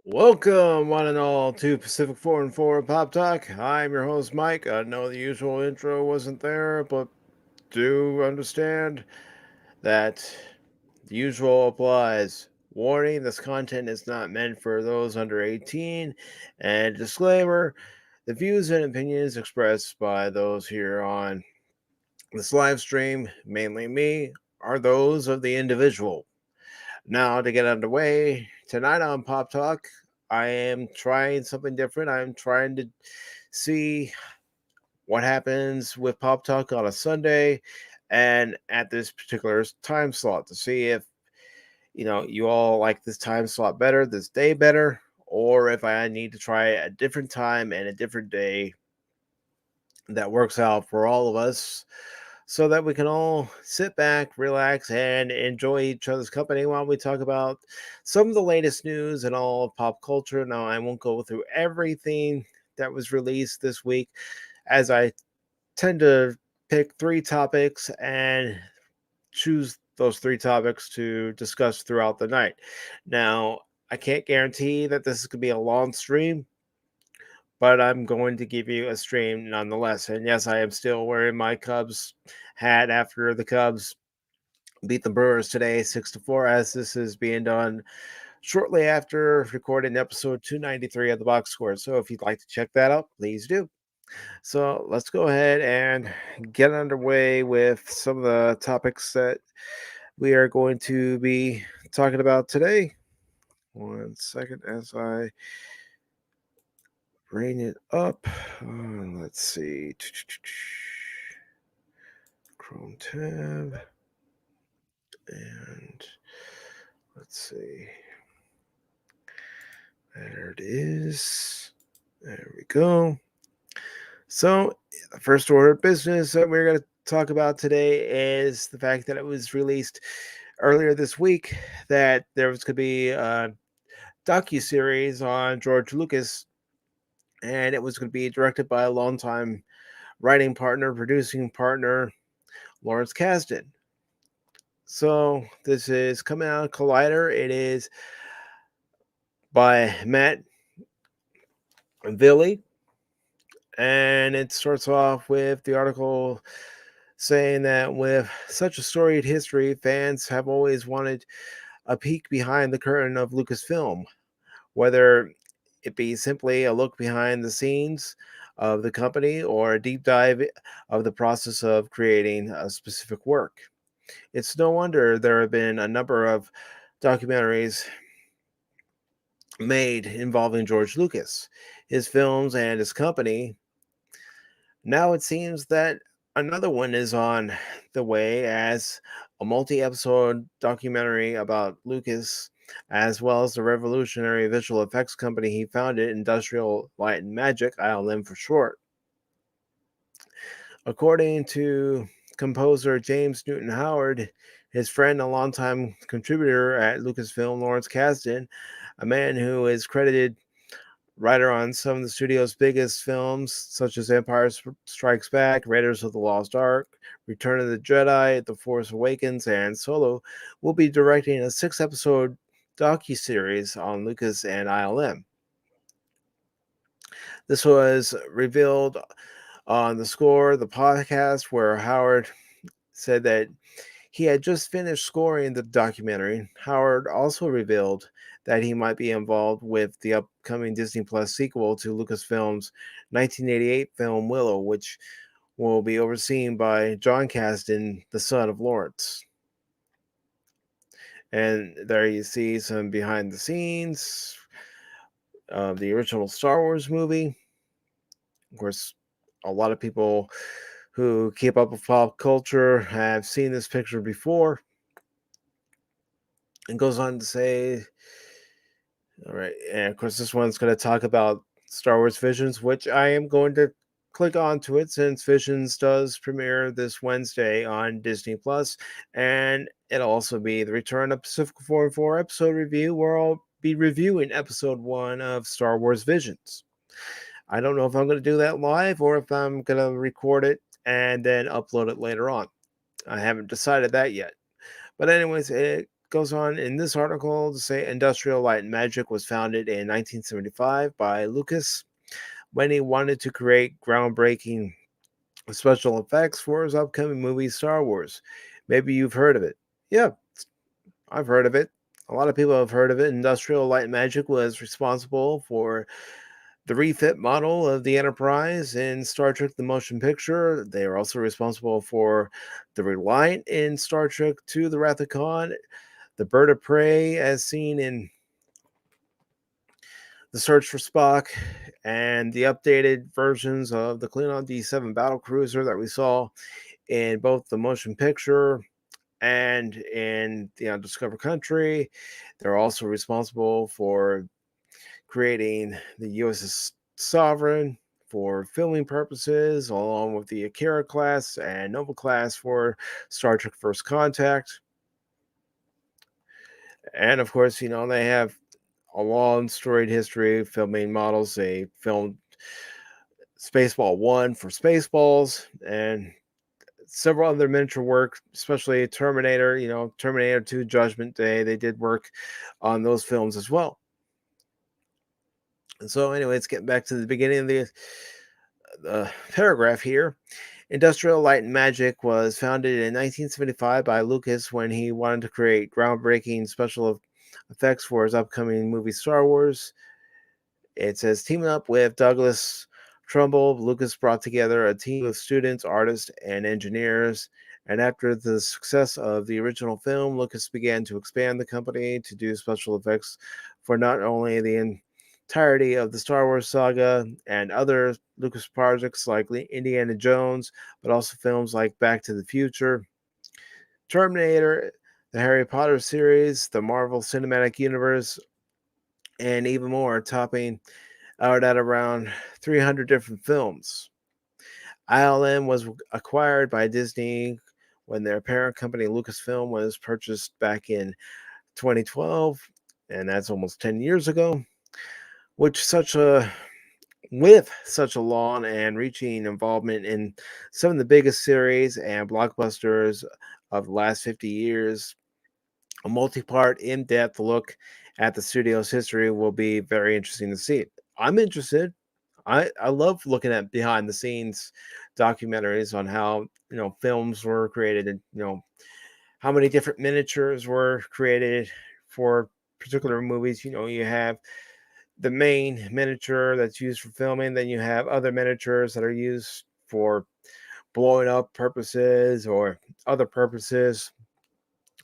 Welcome, one and all, to Pacific414 Pop Talk. I'm your host, Mike. I know the usual intro wasn't there, but do understand that the usual applies. Warning, this content is not meant for those under 18. And disclaimer, the views and opinions expressed by those here on this live stream, mainly me, are those of the individual. Now, to get underway, tonight on Pop Talk, I am trying something different. I'm trying to see what happens with Pop Talk on a Sunday and at this particular time slot to see if, you all like this time slot better, this day better, or if I need to try a different time and a different day that works out for all of us so that we can all sit back, relax, and enjoy each other's company while we talk about some of the latest news and all of pop culture. Now, I won't go through everything that was released this week, as I tend to pick three topics and choose those three topics to discuss throughout the night. Now, I can't guarantee that this is going to be a long stream, but I'm going to give you a stream nonetheless. And yes, I am still wearing my Cubs hat after the Cubs beat the Brewers today, 6-4, as this is being done shortly after recording episode 293 of the box score. So if you'd like to check that out, please do. So let's go ahead and get underway with some of the topics that we are going to be talking about today. One second as I bring it up. Let's see. Chrome tab. And let's see. There it is. There we go. So, the first order of business that we're going to talk about today is the fact that it was released earlier this week that there was going to be a docu-series on George Lucas, and it was going to be directed by a longtime writing partner, producing partner, Lawrence Kasden. So this is coming out of Collider. It is by Matt Villi, and it starts off with the article saying that with such a storied history, fans have always wanted a peek behind the curtain of Lucasfilm, whether it be simply a look behind the scenes of the company or a deep dive of the process of creating a specific work. It's no wonder there have been a number of documentaries made involving George Lucas, his films, and his company. Now it seems that another one is on the way as a multi episode documentary about Lucas, as well as the revolutionary visual effects company he founded, Industrial Light and Magic, ILM for short. According to composer James Newton Howard, his friend and longtime contributor at Lucasfilm, Lawrence Kasdan, a man who is credited writer on some of the studio's biggest films, such as Empire Strikes Back, Raiders of the Lost Ark, Return of the Jedi, The Force Awakens, and Solo, will be directing a 6-episode docu-series on Lucas and ILM. This was revealed on The Score, the podcast, where Howard said that he had just finished scoring the documentary. Howard also revealed that he might be involved with the upcoming Disney Plus sequel to Lucasfilm's 1988 film Willow, which will be overseen by John Kasdan, the son of Lawrence. And there you see some behind the scenes of the original Star Wars movie. Of course, a lot of people who keep up with pop culture have seen this picture before. And goes on to say, all right, and of course, this one's going to talk about Star Wars Visions, which I am going to click onto it since Visions does premiere this Wednesday on Disney Plus, and it'll also be the return of Pacific414 episode review, where I'll be reviewing episode 1 of Star Wars Visions. I don't know if I'm going to do that live or if I'm going to record it and then upload it later on. I haven't decided that yet. But anyways, goes on in this article to say Industrial Light and Magic was founded in 1975 by Lucas when he wanted to create groundbreaking special effects for his upcoming movie Star Wars. Maybe you've heard of it. Yeah, I've heard of it. A lot of people have heard of it. Industrial Light and Magic was responsible for the refit model of the Enterprise in Star Trek the Motion Picture. They are also responsible for the Reliant in Star Trek II The Wrath of Khan, the Bird of Prey as seen in The Search for Spock, and the updated versions of the Klingon D7 battlecruiser that we saw in both the motion picture and in the Undiscovered Country. They're also responsible for creating the USS Sovereign for filming purposes, along with the Akira class and Nova class for Star Trek First Contact. And of course, they have a long storied history of filming models. They filmed Spaceball 1 for Spaceballs and several other miniature work, especially Terminator, Terminator 2 Judgment Day. They did work on those films as well. And so, anyway, let's get back to the beginning of the paragraph here. Industrial Light and Magic was founded in 1975 by Lucas when he wanted to create groundbreaking special effects for his upcoming movie Star Wars. It says, teaming up with Douglas Trumbull, Lucas brought together a team of students, artists, and engineers. And after the success of the original film, Lucas began to expand the company to do special effects for not only the entirety of the Star Wars saga and other Lucas projects like Indiana Jones, but also films like Back to the Future, Terminator, the Harry Potter series, the Marvel Cinematic Universe, and even more, topping out at around 300 different films. ILM was acquired by Disney when their parent company Lucasfilm was purchased back in 2012, and that's almost 10 years ago. Which with such a long and reaching involvement in some of the biggest series and blockbusters of the last 50 years, a multi-part, in-depth look at the studio's history will be very interesting to see. I'm interested. I love looking at behind the scenes documentaries on how films were created and how many different miniatures were created for particular movies. You have the main miniature that's used for filming, then you have other miniatures that are used for blowing up purposes or other purposes.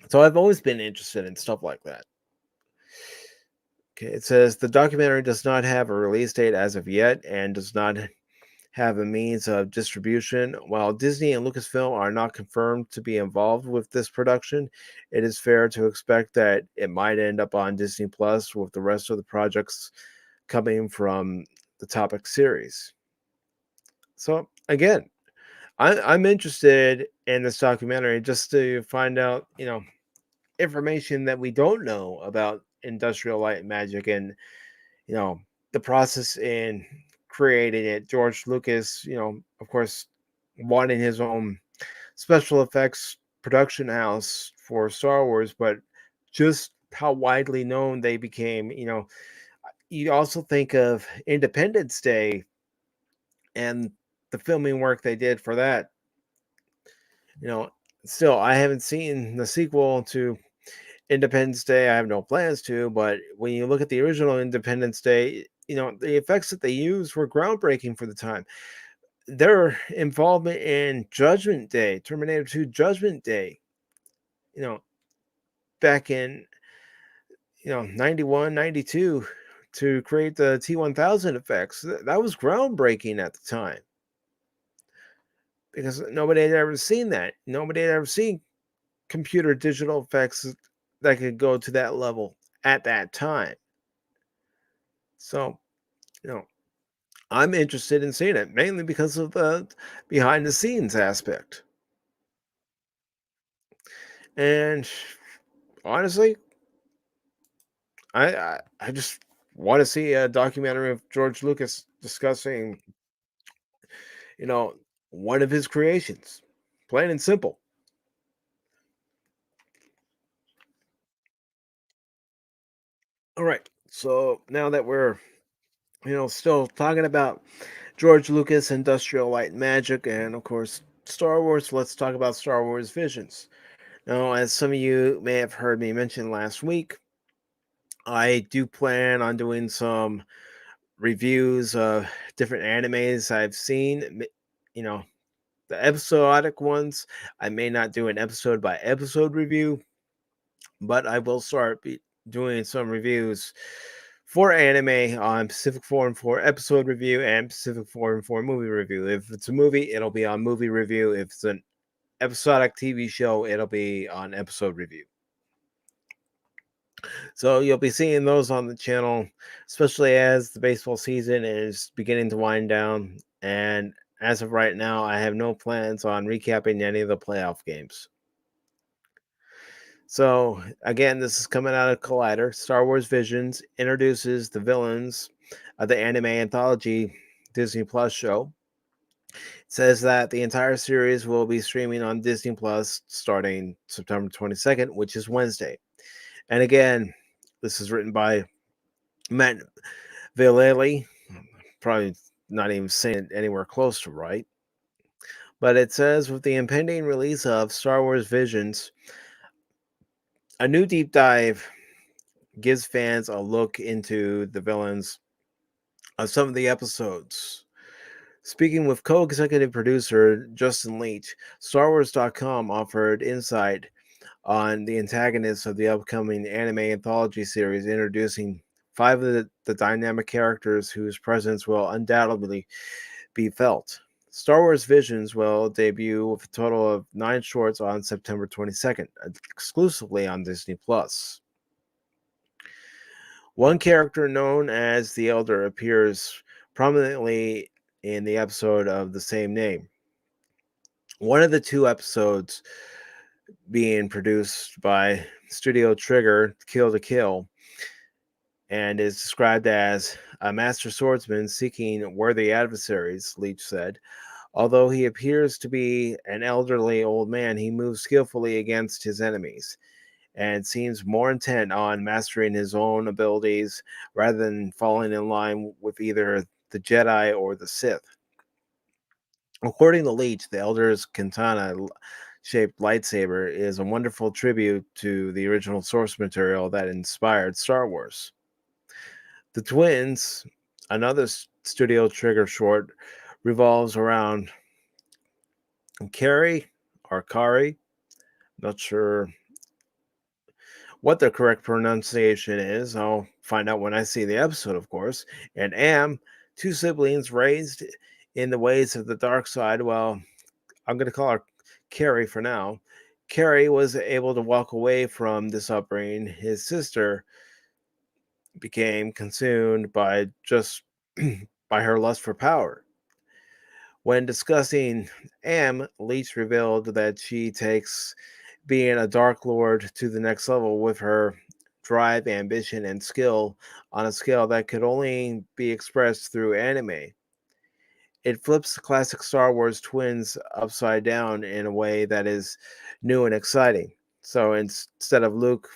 So I've always been interested in stuff like that. Okay, it says the documentary does not have a release date as of yet and does not have a means of distribution. While Disney and Lucasfilm are not confirmed to be involved with this production, it is fair to expect that it might end up on Disney Plus with the rest of the projects coming from the topic series. So again, I'm interested in this documentary just to find out, information that we don't know about Industrial Light and Magic and you know, the process in creating it. George Lucas, of course, wanting his own special effects production house for Star Wars, but just how widely known they became. You also think of Independence Day and the filming work they did for that. You know, Still, I haven't seen the sequel to Independence Day. I have no plans to, but when you look at the original Independence Day, the effects that they used were groundbreaking for the time. Their involvement in Judgment Day, Terminator 2 Judgment Day, you know, back in, 91, 92, to create the T1000 effects, that was groundbreaking at the time because nobody had ever seen that. Nobody had ever seen computer digital effects that could go to that level at that time. So, you know, I'm interested in seeing it mainly because of the behind the scenes aspect. And honestly, I just want to see a documentary of George Lucas discussing, you know, one of his creations. Plain and simple. All right. So now that we're, still talking about George Lucas, Industrial Light and Magic, and of course Star Wars, let's talk about Star Wars Visions. Now, as some of you may have heard me mention last week, I do plan on doing some reviews of different animes I've seen. You know, the episodic ones, I may not do an episode by episode review, but I will start doing some reviews for anime on Pacific414 episode review and Pacific414 movie review. If it's a movie, it'll be on movie review. If it's an episodic TV show, it'll be on episode review. So you'll be seeing those on the channel, especially as the baseball season is beginning to wind down. And as of right now, I have no plans on recapping any of the playoff games. So again, this is coming out of Collider. Star Wars Visions introduces the villains of the anime anthology Disney Plus show. It says that the entire series will be streaming on Disney Plus starting September 22nd, which is Wednesday. And again, this is written by Matt Villeli. Probably not even saying it anywhere close to right. But it says with the impending release of Star Wars Visions, a new deep dive gives fans a look into the villains of some of the episodes. Speaking with co executive producer Justin Leach, StarWars.com offered insight on the antagonists of the upcoming anime anthology series, introducing five of the dynamic characters whose presence will undoubtedly be felt. Star Wars Visions will debut with a total of 9 shorts on September 22nd, exclusively on Disney Plus. One character known as the Elder appears prominently in the episode of the same name. One of the two episodes being produced by Studio Trigger, Kill to Kill, and is described as a master swordsman seeking worthy adversaries, Leach said. Although he appears to be an elderly old man, he moves skillfully against his enemies and seems more intent on mastering his own abilities rather than falling in line with either the Jedi or the Sith. According to Leach, the Elder's katana shaped lightsaber is a wonderful tribute to the original source material that inspired Star Wars. The Twins, another Studio Trigger short, revolves around Carrie or Kari, not sure what the correct pronunciation is. I'll find out when I see the episode, of course. And Am, two siblings raised in the ways of the dark side. Well, I'm going to call her Carrie for now. Carrie was able to walk away from this upbringing. His sister became consumed by just by her lust for power. When discussing Am, Leach revealed that she takes being a Dark Lord to the next level with her drive, ambition, and skill on a scale that could only be expressed through anime. It flips the classic Star Wars twins upside down in a way that is new and exciting. So instead of Luke,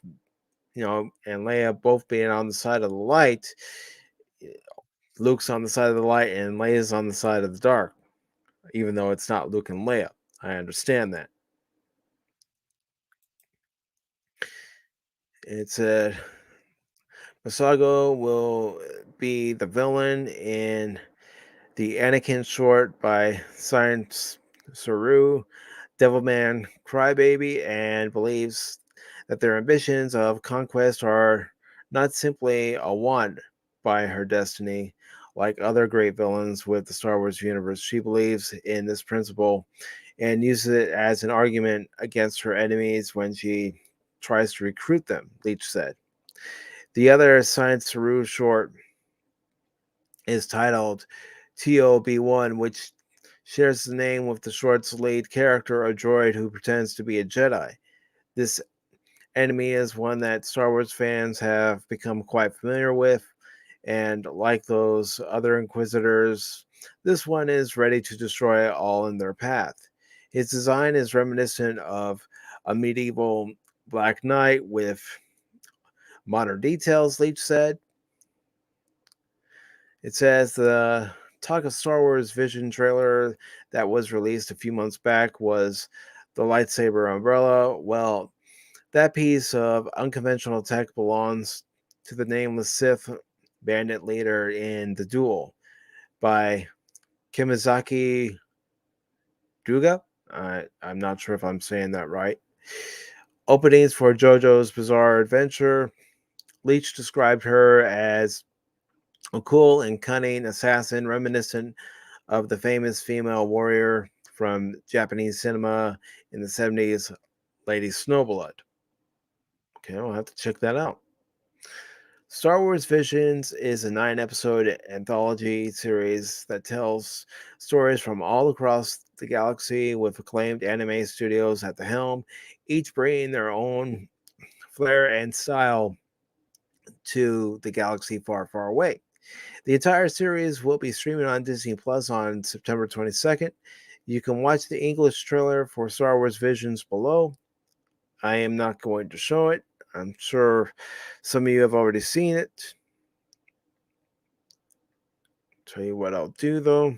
and Leia both being on the side of the light, Luke's on the side of the light and Leia's on the side of the dark, even though it's not Luke and Leia. I understand that. It's a Masago will be the villain in the Anakin short by Science Saru, Devilman Crybaby, and believes that their ambitions of conquest are not simply a want by her destiny. Like other great villains with the Star Wars universe, she believes in this principle and uses it as an argument against her enemies when she tries to recruit them, Leach said. The other Science Saru short is titled TOB1, which shares the name with the short's lead character, a droid who pretends to be a Jedi. This enemy is one that Star Wars fans have become quite familiar with, and like those other Inquisitors, this one is ready to destroy all in their path. His design is reminiscent of a medieval Black Knight with Modern details, Leach said. It says the talk of Star Wars Vision trailer that was released a few months back was the lightsaber umbrella. Well, that piece of unconventional tech belongs to the nameless Sith bandit leader in The Duel by Kimizaki Duga. I'm not sure if I'm saying that right. Openings for JoJo's Bizarre Adventure. Leach described her as a cool and cunning assassin reminiscent of the famous female warrior from Japanese cinema in the 70s, Lady Snowblood. Okay, I'll have to check that out. Star Wars Visions is a 9-episode anthology series that tells stories from all across the galaxy with acclaimed anime studios at the helm, each bringing their own flair and style to the galaxy far, far away. The entire series will be streaming on Disney Plus on September 22nd. You can watch the English trailer for Star Wars Visions below. I am not going to show it. I'm sure some of you have already seen it. Tell you what I'll do though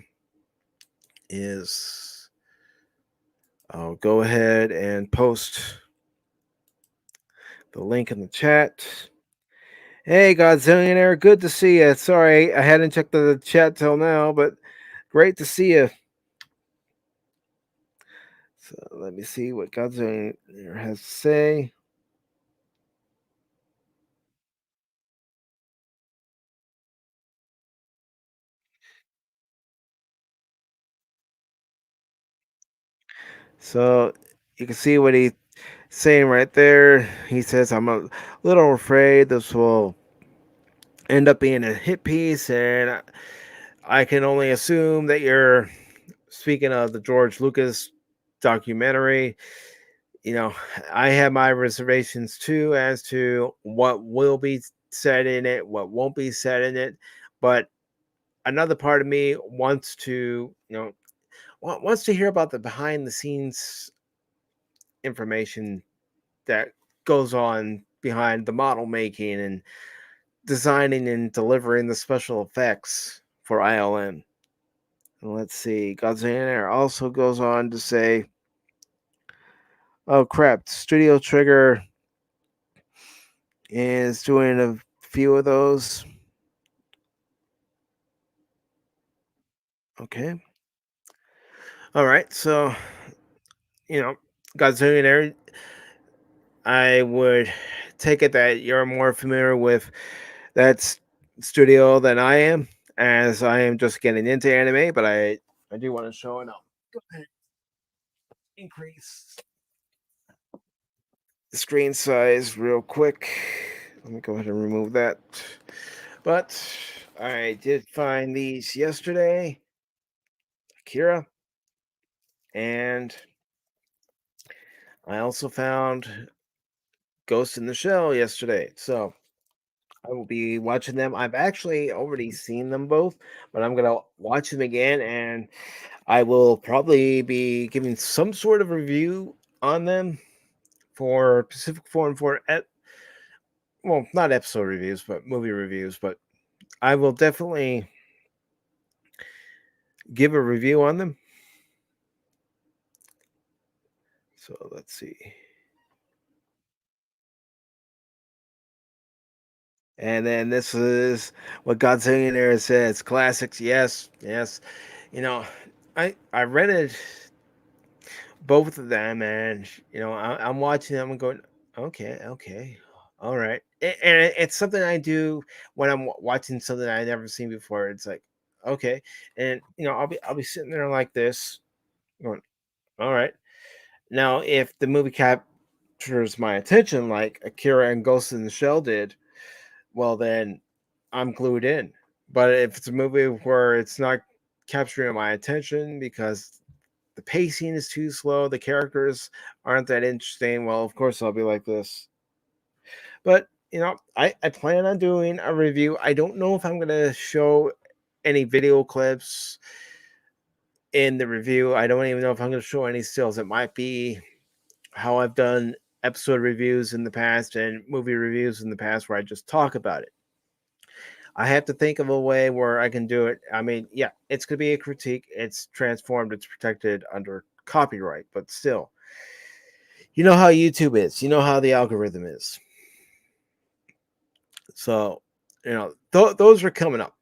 is I'll go ahead and post the link in the chat. Hey, Godzillionaire, good to see you. Sorry, I hadn't checked the chat till now, but great to see you. So let me see what Godzillionaire has to say. So you can see what he's saying right there. He says, I'm a little afraid this will end up being a hit piece, and I can only assume that you're speaking of the George Lucas documentary. You know, I have my reservations too as to what will be said in it, what won't be said in it. But another part of me wants to, wants to hear about the behind the scenes information that goes on behind the model making and designing and delivering the special effects for ILM. And let's see, Godzilla also goes on to say, oh crap, Studio Trigger is doing a few of those. Okay. All right. So, Godzilla, I would take it that you're more familiar with that studio than I am, as I am just getting into anime, but I do want to show it up. Go ahead, increase the screen size real quick. Let me go ahead and remove that. But I did find these yesterday, Akira, and I also found Ghost in the Shell yesterday. So I will be watching them. I've actually already seen them both, but I'm gonna watch them again, and I will probably be giving some sort of review on them for Pacific414. Well, not episode reviews, but movie reviews. But I will definitely give a review on them. So let's see. And then this is what Godzillionaire says. Classics, yes, yes. You know, I rented both of them, and I'm watching them and going, okay, okay, all right. And it's something I do when I'm watching something I never seen before. It's like, okay, and I'll be sitting there like this, going, all right. Now, if the movie captures my attention, like Akira and Ghost in the Shell did, well then I'm glued in. But if it's a movie where it's not capturing my attention because the pacing is too slow, the characters aren't that interesting, well, of course I'll be like this. But I plan on doing a review. I don't know if I'm gonna show any video clips in the review. I don't even know if I'm gonna show any stills. It might be how I've done episode reviews in the past and movie reviews in the past where I just talk about it. I have to think of a way where I can do it. I mean, yeah, it's going to be a critique. It's transformed. It's protected under copyright, but still, you know how YouTube is. You know how the algorithm is. So, those are coming up.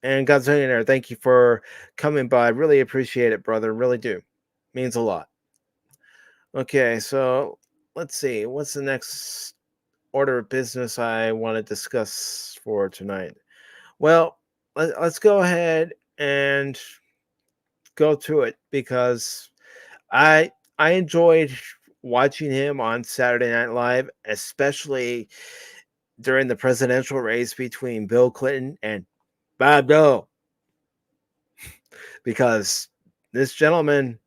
And Godzillionaire, thank you for coming by. Really appreciate it, brother. Really do. Means a lot. Okay, so let's see. What's the next order of business I want to discuss for tonight? Well, let's go ahead and go to it because I enjoyed watching him on Saturday Night Live, especially during the presidential race between Bill Clinton and Bob Dole, because this gentleman,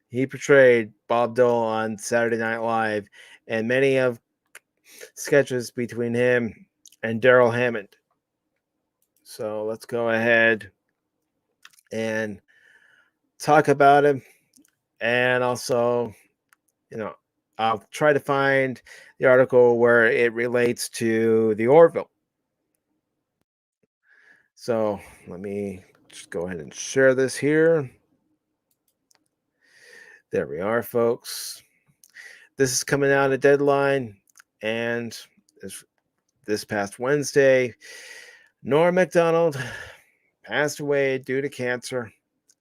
he portrayed Bob Dole on Saturday Night Live, and many of sketches between him and Daryl Hammond. So let's go ahead and talk about him, and also, I'll try to find the article where it relates to the Orville. So let me just go ahead and share this here. There we are, folks. This is coming out of Deadline, and this past Wednesday, Norm MacDonald passed away due to cancer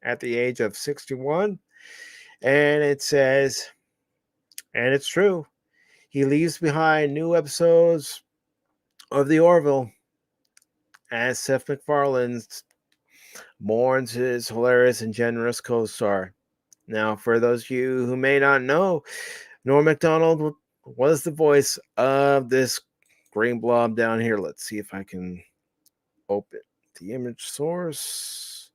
at the age of 61. And it says, and it's true, he leaves behind new episodes of The Orville as Seth MacFarlane mourns his hilarious and generous co-star. Now, for those of you who may not know, Norm MacDonald was the voice of this green blob down here. Let's see if I can open the image source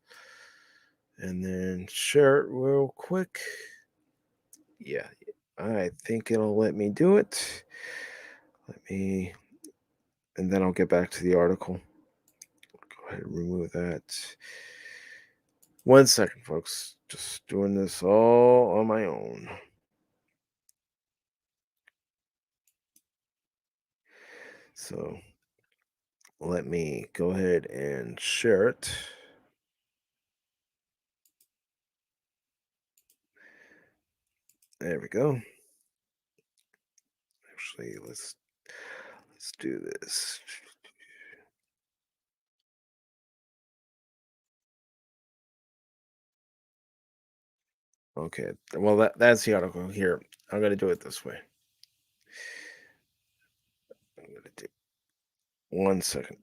and then share it real quick. Yeah, I think it'll let me do it. And then I'll get back to the article. Go ahead and remove that. 1 second, folks. Just doing this all on my own. So let me go ahead and share it. There we go. Actually, let's do this. Okay. Well, that's the article here. I'm gonna do it this way. I'm gonna do 1 second.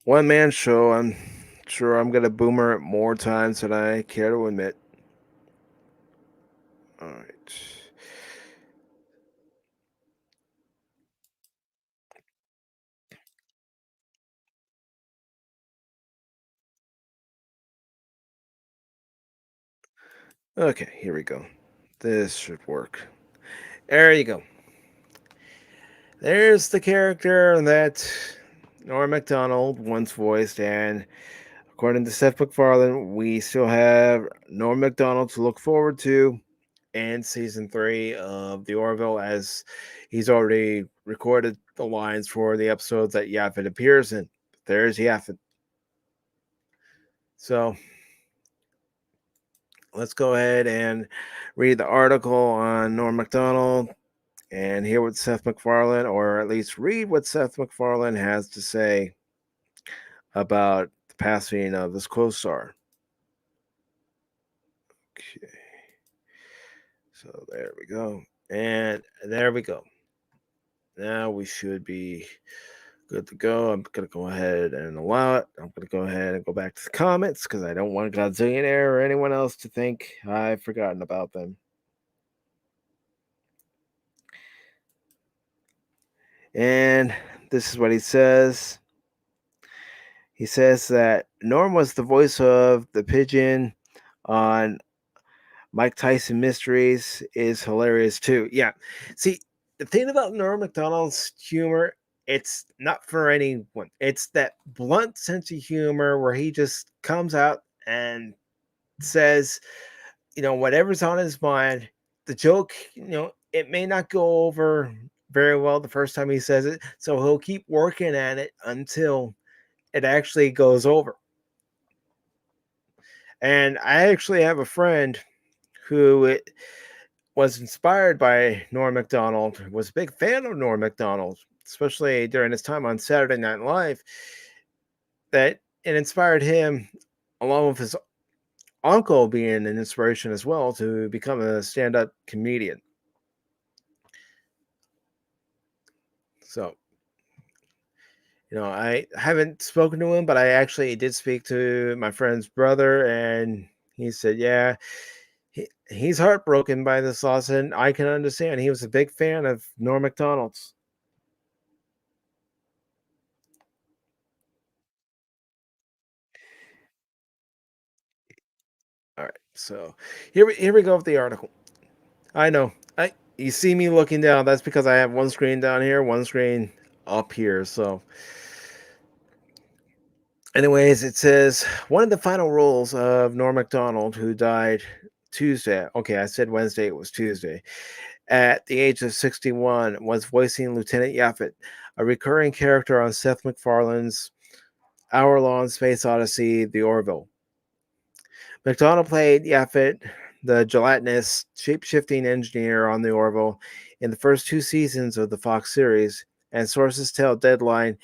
One man show. I'm sure I'm gonna boomer it more times than I care to admit. All right. Okay, here we go. This should work. There you go. There's the character that Norm MacDonald once voiced, and according to Seth MacFarlane, we still have Norm MacDonald to look forward to in season 3 of The Orville, as he's already recorded the lines for the episodes that Yaphit appears in. There's Yaphit. So let's go ahead and read the article on Norm MacDonald and hear what Seth MacFarlane, or at least read what Seth MacFarlane has to say about the passing of his co-star. Okay. So there we go. And there we go. Now we should be good to go. I'm going to go ahead and allow it. I'm going to go ahead and go back to the comments because I don't want Godzillionaire or anyone else to think I've forgotten about them. And this is what he says. He says that Norm was the voice of the pigeon on Mike Tyson Mysteries is hilarious too. Yeah. See, the thing about Norm MacDonald's humor, it's not for anyone. It's that blunt sense of humor where he just comes out and says, whatever's on his mind, the joke, it may not go over very well the first time he says it, so he'll keep working at it until it actually goes over. And I actually have a friend who was inspired by Norm MacDonald, was a big fan of Norm MacDonald, especially during his time on Saturday Night Live, that it inspired him, along with his uncle being an inspiration as well, to become a stand-up comedian. So, I haven't spoken to him, but I actually did speak to my friend's brother, and he said, yeah, he's heartbroken by this loss, and I can understand. He was a big fan of Norm MacDonald's. All right, so here we go with the article. I know. You see me looking down. That's because I have one screen down here, one screen up here. So, anyways, it says one of the final roles of Norm Macdonald, who died Tuesday. Okay, I said Wednesday. It was Tuesday. At the age of 61, was voicing Lieutenant Yaphit, a recurring character on Seth MacFarlane's hour-long space odyssey, The Orville. MacDonald played Yaphit, the gelatinous, shape-shifting engineer on the Orville, in the first two seasons of the Fox series, and sources tell Deadline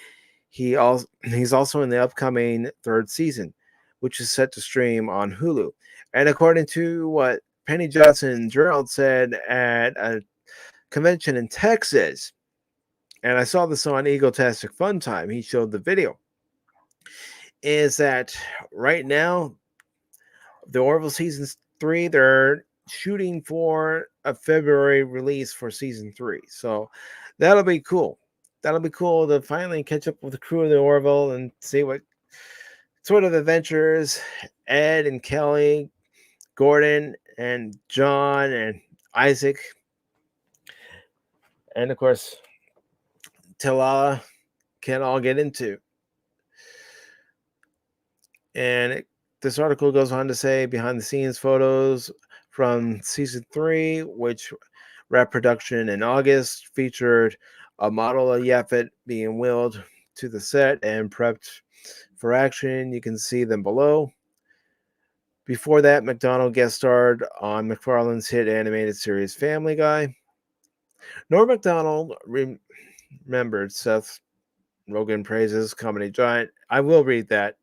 he's also in the upcoming third season, which is set to stream on Hulu. And according to what Penny Johnson Gerald said at a convention in Texas, and I saw this on Egotastic Fun Time, he showed the video, is that right now the Orville season three, they're shooting for a February release for season three. So that'll be cool. That'll be cool to finally catch up with the crew of the Orville and see what sort of adventures Ed and Kelly, Gordon and John and Isaac, and of course Tala can all get into. And this article goes on to say behind the scenes photos from season three, which wrapped production in August, featured a model of Yaphit being wheeled to the set and prepped for action. You can see them below. Before that, McDonald guest starred on McFarlane's hit animated series Family Guy. Norm MacDonald remembered Seth Rogen praises comedy giant. I will read that.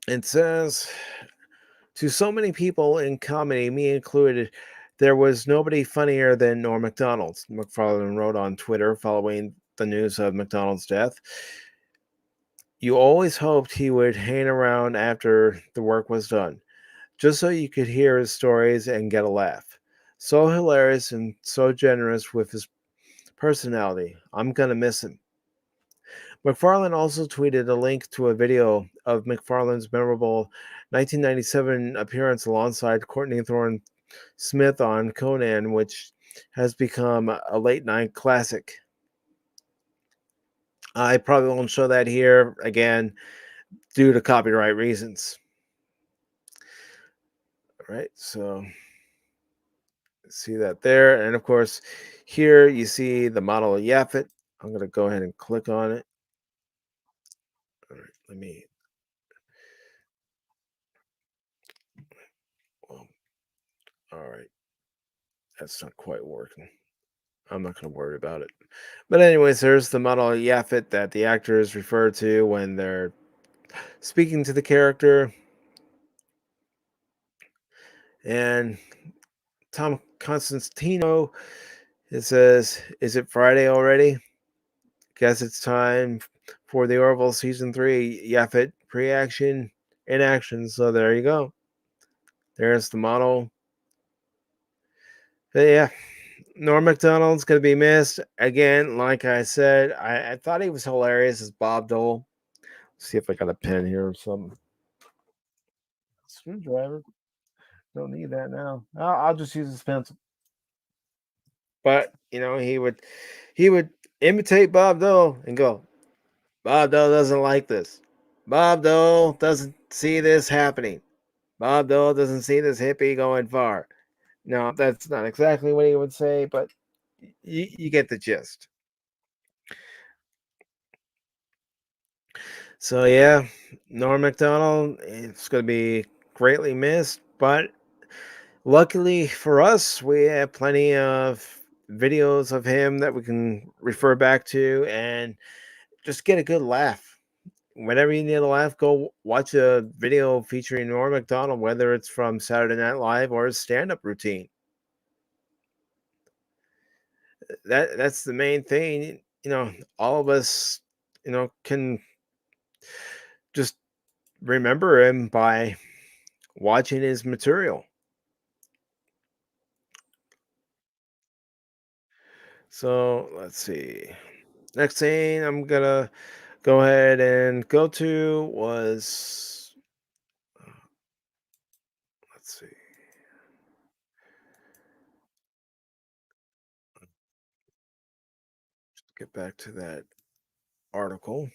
It says, to so many people in comedy, me included, there was nobody funnier than Norm Macdonald, McFarlane wrote on Twitter following the news of McDonald's death. You always hoped he would hang around after the work was done, just so you could hear his stories and get a laugh. So hilarious and so generous with his personality. I'm going to miss him. McFarlane also tweeted a link to a video of McFarlane's memorable 1997 appearance alongside Courtney Thorne Smith on Conan, which has become a late night classic. I probably won't show that here again due to copyright reasons. All right, so see that there. And of course, here you see the model of Yaphit. I'm going to go ahead and click on it. All right, let me. Well, all right, that's not quite working. I'm not going to worry about it. But anyways, there's the model of Yaphit that the actors refer to when they're speaking to the character. And Tom Constantino, it says, is it Friday already? Guess it's time for the Orville Season 3 Yaphit pre-action in action. So there you go. There's the model. But yeah, Norm MacDonald's going to be missed. Again, like I said, I thought he was hilarious as Bob Dole. Let's see if I got a pen here or something. Screwdriver. Don't need that now. I'll just use his pencil. But he would imitate Bob Dole and go, Bob Dole doesn't like this. Bob Dole doesn't see this happening. Bob Dole doesn't see this hippie going far. No, that's not exactly what he would say, but you get the gist. So yeah, Norm Macdonald, it's going to be greatly missed, but luckily for us, we have plenty of videos of him that we can refer back to and just get a good laugh. Whenever you need a laugh, go watch a video featuring Norm Macdonald, whether it's from Saturday Night Live or his stand-up routine. That's the main thing. All of us, can just remember him by watching his material. So let's see. Next thing I'm gonna go ahead and go to was, let's see, get back to that article.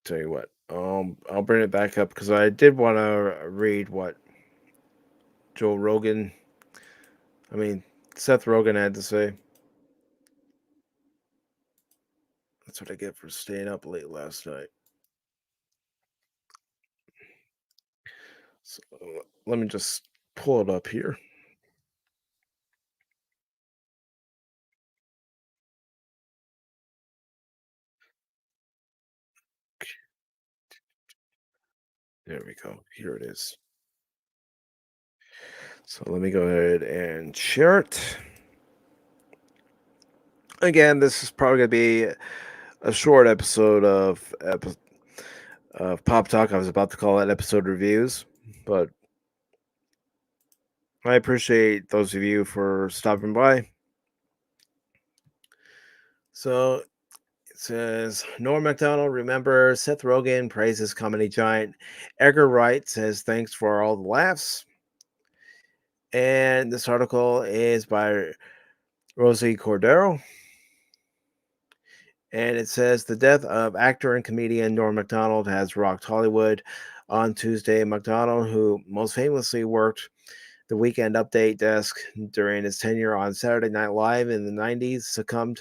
Tell you what, I'll bring it back up because I did want to read what Joe Rogan, I mean Seth Rogen had to say. That's what I get for staying up late last night. So let me just pull it up here. There we go. Here it is. So let me go ahead and share it. Again, this is probably going to be a short episode of Pop Talk. I was about to call it episode reviews, but I appreciate those of you for stopping by. So it says Norm Macdonald, remember Seth Rogen praises comedy giant. Edgar Wright says thanks for all the laughs. And this article is by Rosie Cordero. And it says the death of actor and comedian Norm Macdonald has rocked Hollywood. On Tuesday, Macdonald, who most famously worked the Weekend Update desk during his tenure on Saturday Night Live in the 90s, succumbed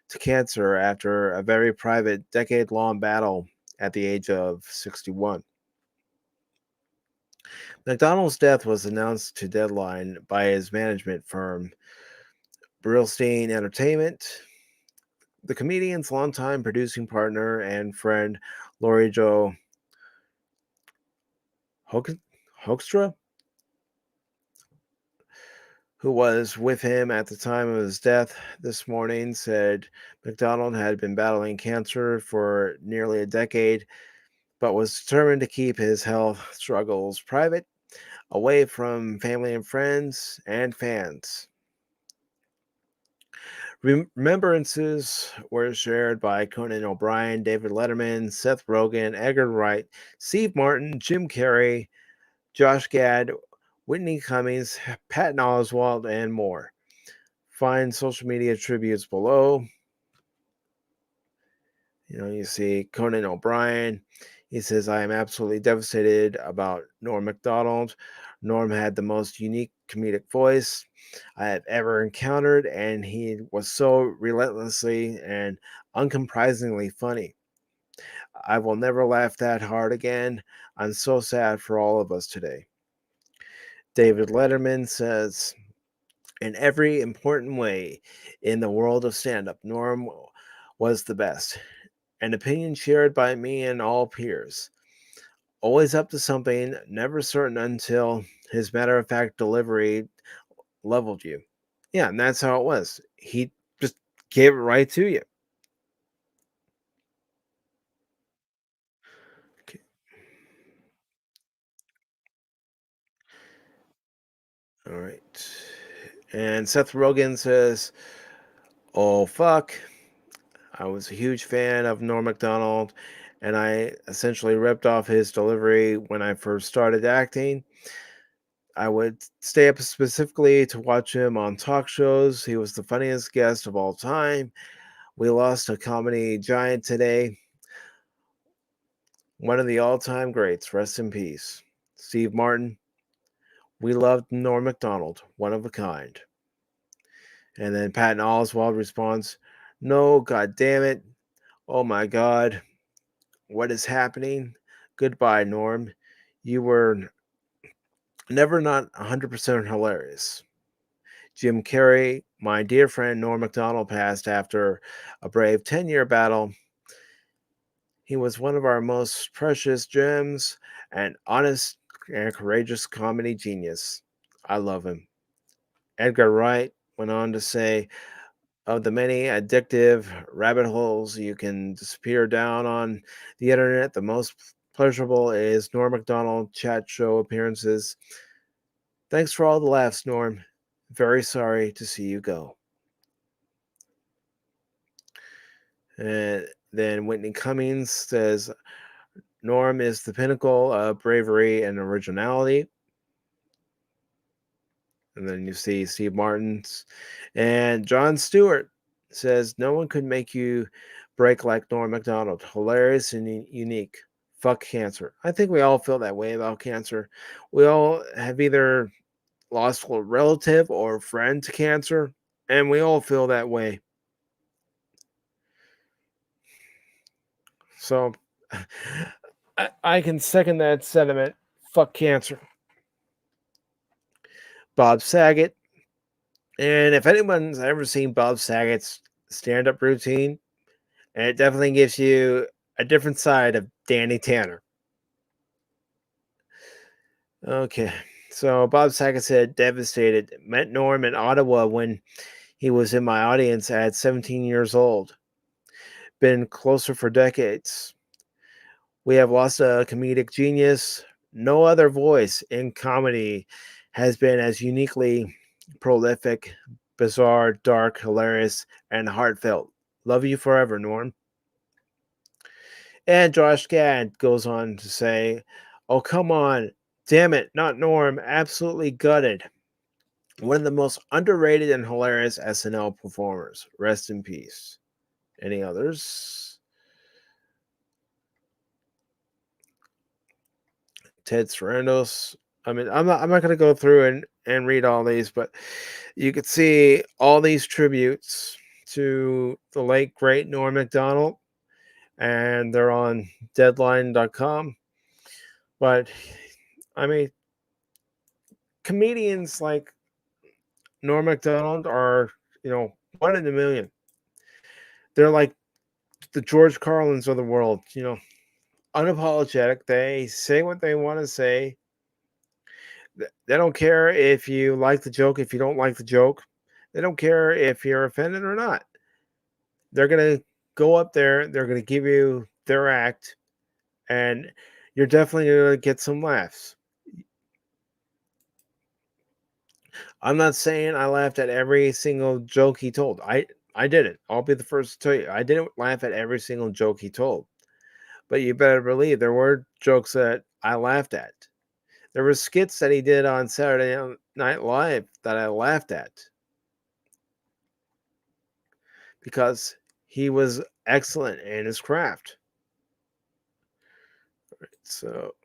to cancer after a very private, decade long battle at the age of 61. McDonald's death was announced to Deadline by his management firm, Brillstein Entertainment. The comedian's longtime producing partner and friend, Laurie Jo Hoekstra, who was with him at the time of his death this morning, said McDonald had been battling cancer for nearly a decade, but was determined to keep his health struggles private, away from family and friends and fans. Remembrances were shared by Conan O'Brien, David Letterman, Seth Rogen, Edgar Wright, Steve Martin, Jim Carrey, Josh Gad, Whitney Cummings, Patton Oswalt, and more. Find social media tributes below. You see Conan O'Brien. He says, I am absolutely devastated about Norm Macdonald. Norm had the most unique comedic voice I have ever encountered, and he was so relentlessly and uncompromisingly funny. I will never laugh that hard again. I'm so sad for all of us today. David Letterman says, in every important way in the world of stand up, Norm was the best. An opinion shared by me and all peers. Always up to something, never certain until his matter of fact delivery leveled you. Yeah, and that's how it was. He just gave it right to you. Okay. All right. And Seth Rogen says, oh, fuck. I was a huge fan of Norm MacDonald, and I essentially ripped off his delivery when I first started acting. I would stay up specifically to watch him on talk shows. He was the funniest guest of all time. We lost a comedy giant today. One of the all-time greats. Rest in peace. Steve Martin. We loved Norm MacDonald. One of a kind. And then Patton Oswalt responds, no, god damn it. Oh my god. What is happening? Goodbye, Norm. You were never not 100% hilarious. Jim Carrey, my dear friend Norm MacDonald, passed after a brave 10-year battle. He was one of our most precious gems, an honest and courageous comedy genius. I love him. Edgar Wright went on to say, of the many addictive rabbit holes you can disappear down on the internet, the most pleasurable is Norm MacDonald chat show appearances. Thanks for all the laughs, Norm. Very sorry to see you go. And then Whitney Cummings says, Norm is the pinnacle of bravery and originality. And then you see Steve Martin's. And Jon Stewart says, no one could make you break like Norm MacDonald. Hilarious and unique. Fuck cancer. I think we all feel that way about cancer. We all have either lost a relative or a friend to cancer, and we all feel that way. So I can second that sentiment. Fuck cancer. Bob Saget. And if anyone's ever seen Bob Saget's stand-up routine, and it definitely gives you a different side of Danny Tanner. Okay, so Bob Saget said, devastated. Met Norm in Ottawa when he was in my audience at 17 years old. Been closer for decades. We have lost a comedic genius. No other voice in comedy has been as uniquely prolific, bizarre, dark, hilarious, and heartfelt. Love you forever, Norm. And Josh Gad goes on to say, oh, come on. Damn it, not Norm. Absolutely gutted. One of the most underrated and hilarious SNL performers. Rest in peace. Any others? Ted Sarandos. I mean, I'm not going to go through and read all these, but you could see all these tributes to the late great Norm MacDonald, and they're on deadline.com. But I mean, comedians like Norm MacDonald are, one in a million. They're like the George Carlins of the world, unapologetic. They say what they want to say. They don't care if you like the joke, if you don't like the joke. They don't care if you're offended or not. They're going to go up there, they're going to give you their act, and you're definitely going to get some laughs. I'm not saying I laughed at every single joke he told. I didn't. I'll be the first to tell you. I didn't laugh at every single joke he told. But you better believe there were jokes that I laughed at. There were skits that he did on Saturday Night Live that I laughed at. Because he was excellent in his craft. All right, so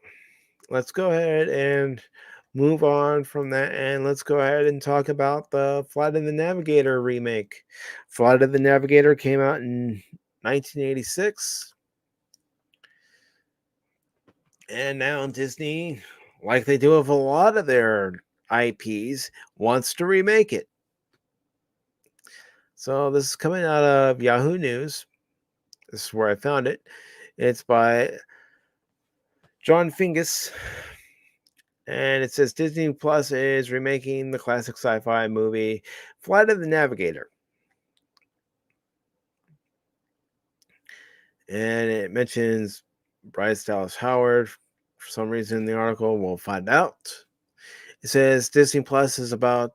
let's go ahead and move on from that, and let's go ahead and talk about the Flight of the Navigator remake. Flight of the Navigator came out in 1986, and now Disney, like they do with a lot of their IPs, wants to remake it. So this is coming out of Yahoo News. This is where I found it. It's by John Fingus. And it says Disney Plus is remaking the classic sci-fi movie Flight of the Navigator. And it mentions Bryce Dallas Howard for some reason in the article. We'll find out. It says Disney Plus is about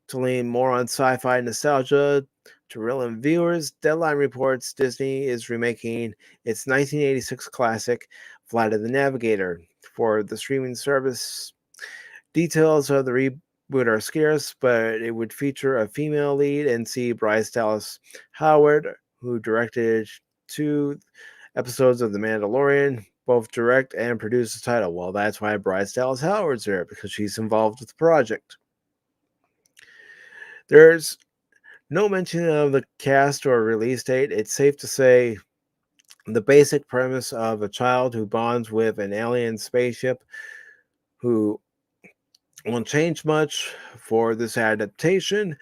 to lean more on sci-fi nostalgia to reel in viewers. Deadline reports Disney is remaking its 1986 classic Flight of the Navigator for the streaming service. Details of the reboot are scarce, but it would feature a female lead and see Bryce Dallas Howard, who directed 2 episodes of The Mandalorian, both direct and produce the title. Well, that's why Bryce Dallas Howard's there, because she's involved with the project. There's no mention of the cast or release date. It's safe to say the basic premise of a child who bonds with an alien spaceship who won't change much for this adaptation.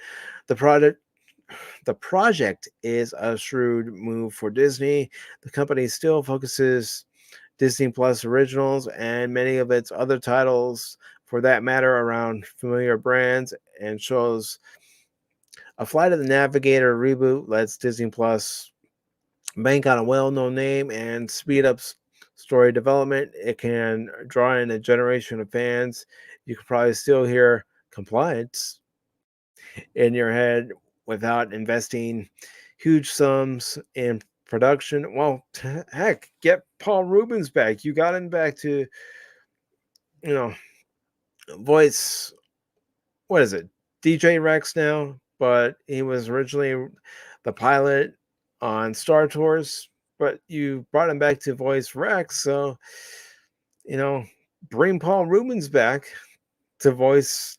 The project is a shrewd move for Disney. The company still focuses Disney Plus originals and many of its other titles, for that matter, around familiar brands and shows. A Flight of the Navigator reboot lets Disney Plus bank on a well-known name and speed up story development. It can draw in a generation of fans. You could probably still hear compliance in your head without investing huge sums in production. Well, heck, get Paul Rubens back. You got him back to, you know, voice, what is it? DJ Rex now, but he was originally the pilot on Star Tours, but you brought him back to voice Rex, so you know, bring Paul Rubens back to voice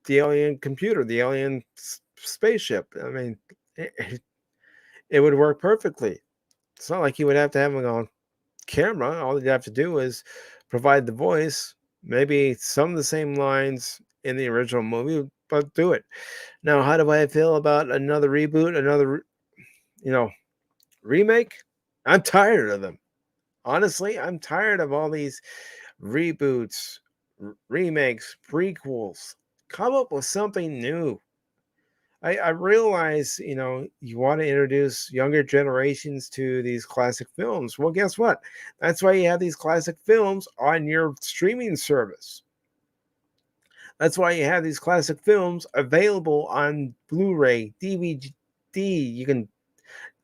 the alien computer, the alien spaceship. I mean, it would work perfectly. It's not like you would have to have him on camera. All you'd have to do is provide the voice, maybe some of the same lines in the original movie, but do it. Now, how do I feel about another reboot, another, you know, remake? I'm tired of them. Honestly, I'm tired of all these reboots, remakes, prequels. Come up with something new. I realize, you want to introduce younger generations to these classic films. Well, guess what? That's why you have these classic films on your streaming service. That's why you have these classic films available on Blu-ray, DVD. You can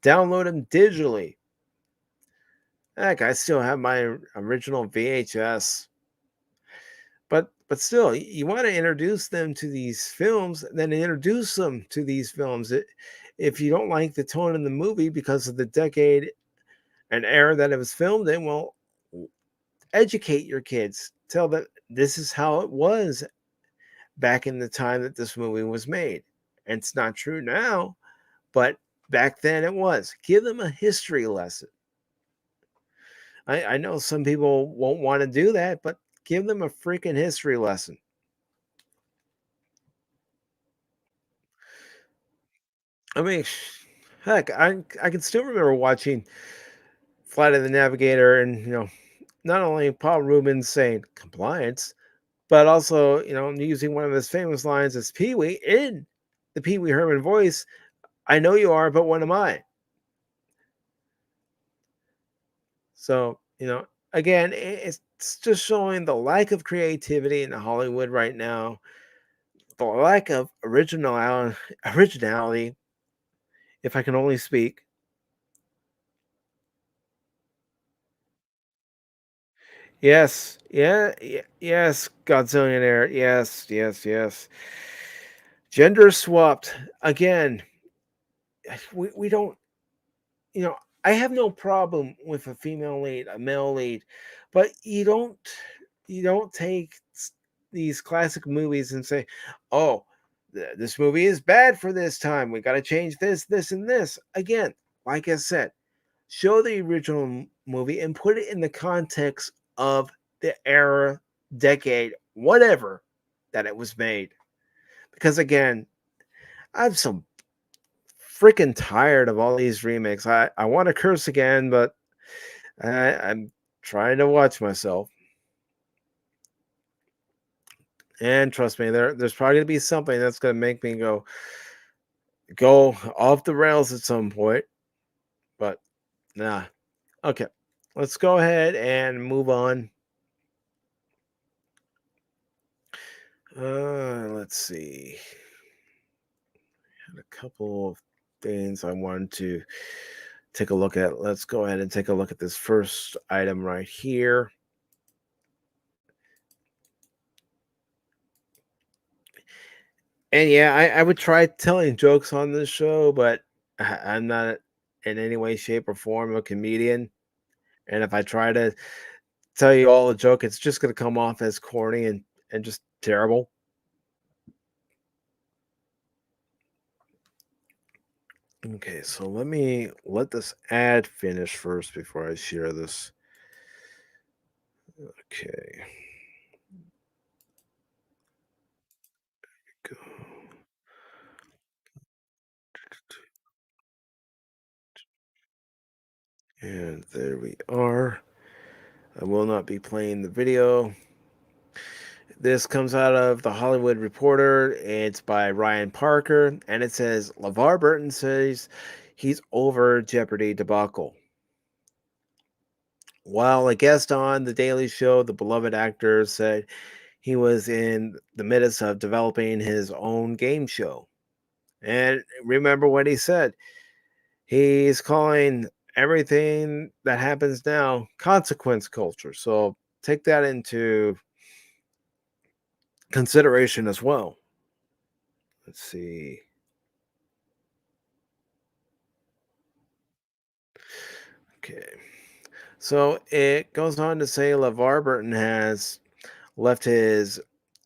download them digitally. Heck, I still have my original VHS. But still, you want to introduce them to these films, then introduce them to these films. If you don't like the tone of the movie because of the decade and era that it was filmed in, well, educate your kids. Tell them this is how it was back in the time that this movie was made. And it's not true now, but back then it was. Give them a history lesson. I know some people won't want to do that, but give them a freaking history lesson. I mean, heck, I can still remember watching Flight of the Navigator, and not only Paul Rubens saying compliance, but also using one of his famous lines as Pee Wee in the Pee Wee Herman voice. I know you are, but what am I? So again, it's just showing the lack of creativity in Hollywood right now, the lack of originality, if I can only speak. Yes, yes, Godzillionaire. Yes, yes, yes. Gender swapped again. We don't, you know, I have no problem with a female lead, a male lead, but you don't take these classic movies and say, "Oh, this movie is bad for this time. We got to change this, this, and this." Again, like I said, show the original movie and put it in the context of the era, decade, whatever that it was made. Because again, I'm so freaking tired of all these remakes. I want to curse again, but I'm trying to watch myself. And trust me, there's probably gonna be something that's gonna make me go off the rails at some point. But nah. Okay. Let's go ahead and move on. Let's see. Had a couple of things I wanted to take a look at. Let's go ahead and take a look at this first item right here. And yeah, I would try telling jokes on this show, but I'm not. in any way, shape, or form a comedian. And if I try to tell you all a joke, it's just going to come off as corny and just terrible. Okay, so let me let this ad finish first before I share this. Okay. Go. And there we are. I will not be playing the video. This comes out of the Hollywood Reporter. It's by Ryan Parker, and it says LeVar Burton says he's over Jeopardy debacle. While a guest on The Daily Show, the beloved actor said he was in the midst of developing his own game show. And remember what he said. He's calling everything that happens now consequence culture. So take that into consideration as well. Let's see. Okay. So it goes on to say LeVar Burton has left his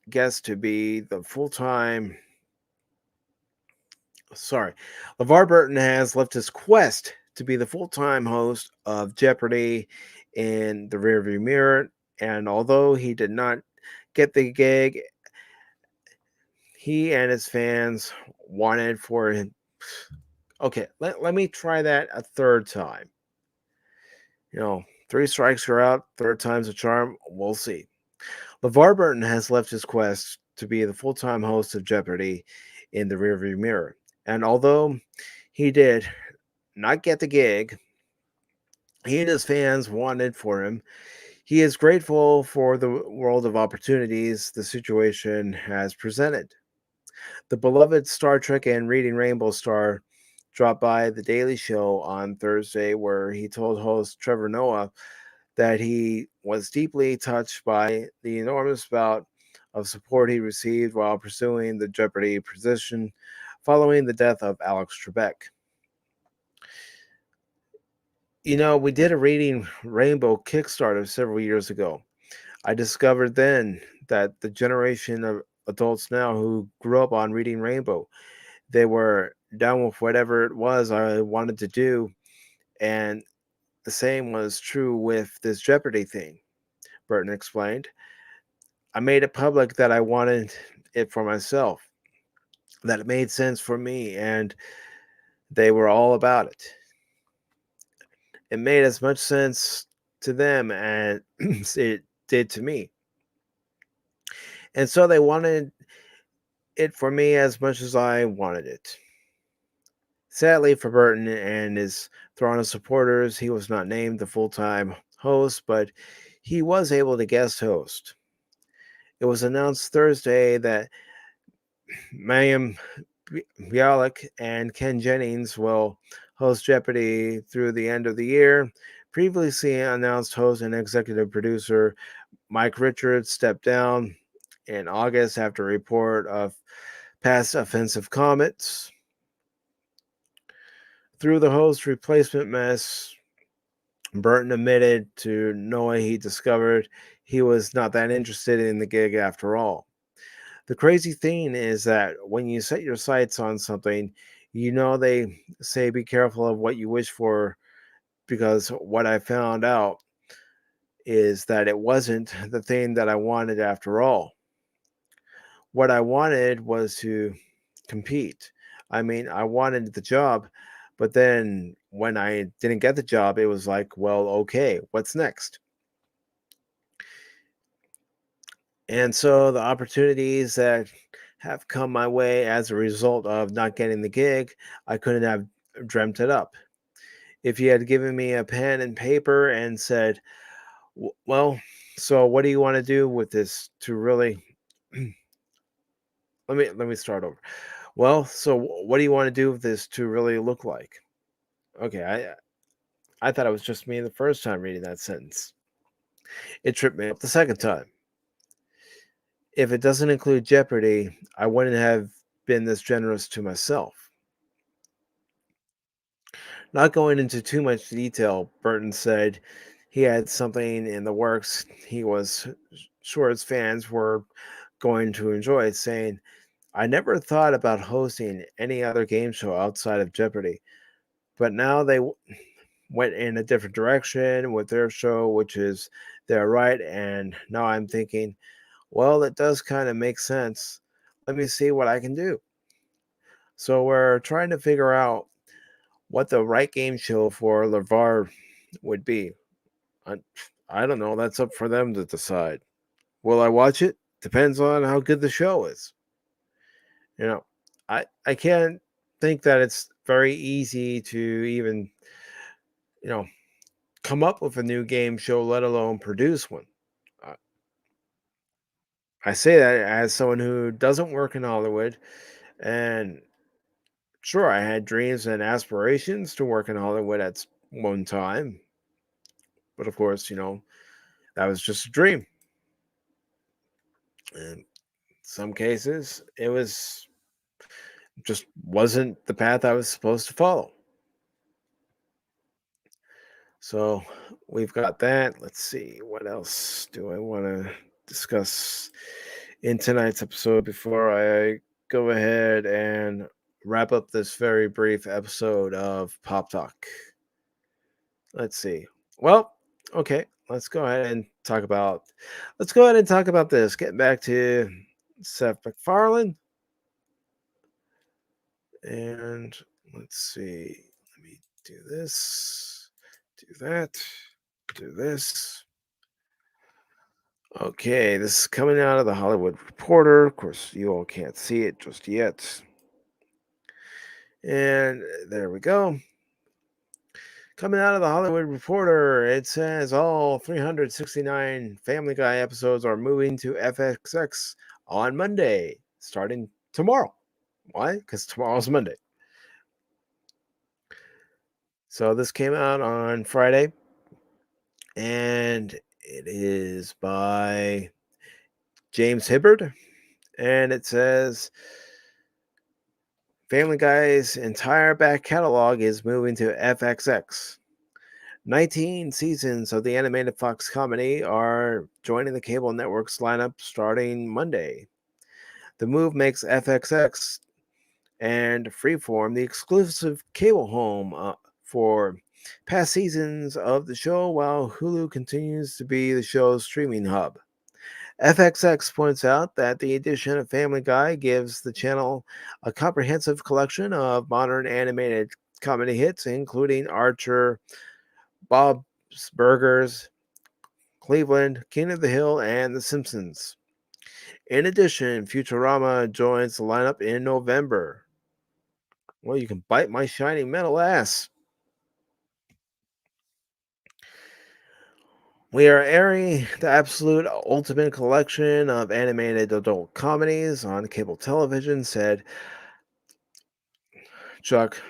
guest to be the full time. Sorry. LeVar Burton has left his quest to be the full time host of Jeopardy in the rearview mirror. And although he did not get the gig, he and his fans wanted for him. Okay, let me try that a third time. You know, three strikes are out, third time's a charm. We'll see. LeVar Burton has left his quest to be the full time host of Jeopardy in the rearview mirror. And although he did not get the gig he and his fans wanted for him, he is grateful for the world of opportunities the situation has presented. The beloved Star Trek and Reading Rainbow star dropped by The Daily Show on Thursday, where he told host Trevor Noah that he was deeply touched by the enormous amount of support he received while pursuing the Jeopardy position following the death of Alex Trebek. You know, we did a Reading Rainbow Kickstarter several years ago. I discovered then that the generation of adults now who grew up on Reading Rainbow, they were done with whatever it was I wanted to do. And the same was true with this Jeopardy thing, Burton explained. I made it public that I wanted it for myself, that it made sense for me, and they were all about it. It made as much sense to them as it did to me. And so they wanted it for me as much as I wanted it. Sadly for Burton and his throng of supporters, he was not named the full time host, but he was able to guest host. It was announced Thursday that Mayim Bialik and Ken Jennings will host Jeopardy through the end of the year. Previously announced host and executive producer Mike Richards stepped down in August after a report of past offensive comments. Through the host replacement mess, Burton admitted to Noah he discovered he was not that interested in the gig after all. The crazy thing is that when you set your sights on something, you know they say be careful of what you wish for, because what I found out is that it wasn't the thing that I wanted after all. What I wanted was to compete. I mean, I wanted the job, but then when I didn't get the job, it was like, well, okay, what's next? And so the opportunities that have come my way as a result of not getting the gig, I couldn't have dreamt it up. If you had given me a pen and paper and said, well, so what do you want to do with this to really let me start over. Well, so what do you want to do with this to really look like? Okay, I thought it was just me the first time reading that sentence. It tripped me up the second time. If it doesn't include Jeopardy, I wouldn't have been this generous to myself. Not going into too much detail, Burton said he had something in the works he was sure his fans were going to enjoy, saying, I never thought about hosting any other game show outside of Jeopardy, but now they went in a different direction with their show, which is their right. And now I'm thinking, well, it does kind of make sense. Let me see what I can do. So we're trying to figure out what the right game show for LeVar would be. I, I don't know. That's up for them to decide. Will I watch it? Depends on how good the show is. You know, I can't think that it's very easy to even, you know, come up with a new game show, let alone produce one. Uh, I say that as someone who doesn't work in Hollywood, and sure, I had dreams and aspirations to work in Hollywood at one time, but of course, that was just a dream. And some cases, it was just wasn't the path I was supposed to follow. So we've got that. Let's see, what else do I want to discuss in tonight's episode before I go ahead and wrap up this very brief episode of Pop Talk. Let's see. Well, okay, let's go ahead and talk about this. Getting back to Seth MacFarlane. And let's see. Let me do this, do that, do this. Okay, this is coming out of the Hollywood Reporter. Of course, you all can't see it just yet. And there we go. Coming out of the Hollywood Reporter, it says all 369 Family Guy episodes are moving to FXX on Monday, starting tomorrow. Why? Because tomorrow's Monday. So this came out on Friday, and it is by James Hibbard, and it says Family Guy's entire back catalog is moving to FXX. 19 seasons of the animated Fox comedy are joining the cable network's lineup starting Monday. The move makes FXX and Freeform the exclusive cable home for past seasons of the show, while Hulu continues to be the show's streaming hub. FXX points out that the addition of Family Guy gives the channel a comprehensive collection of modern animated comedy hits, including Archer, Bob's Burgers, Cleveland, King of the Hill, and The Simpsons. In addition, Futurama joins the lineup in November. Well, you can bite my shiny metal ass. We are airing the absolute ultimate collection of animated adult comedies on cable television, said Chuck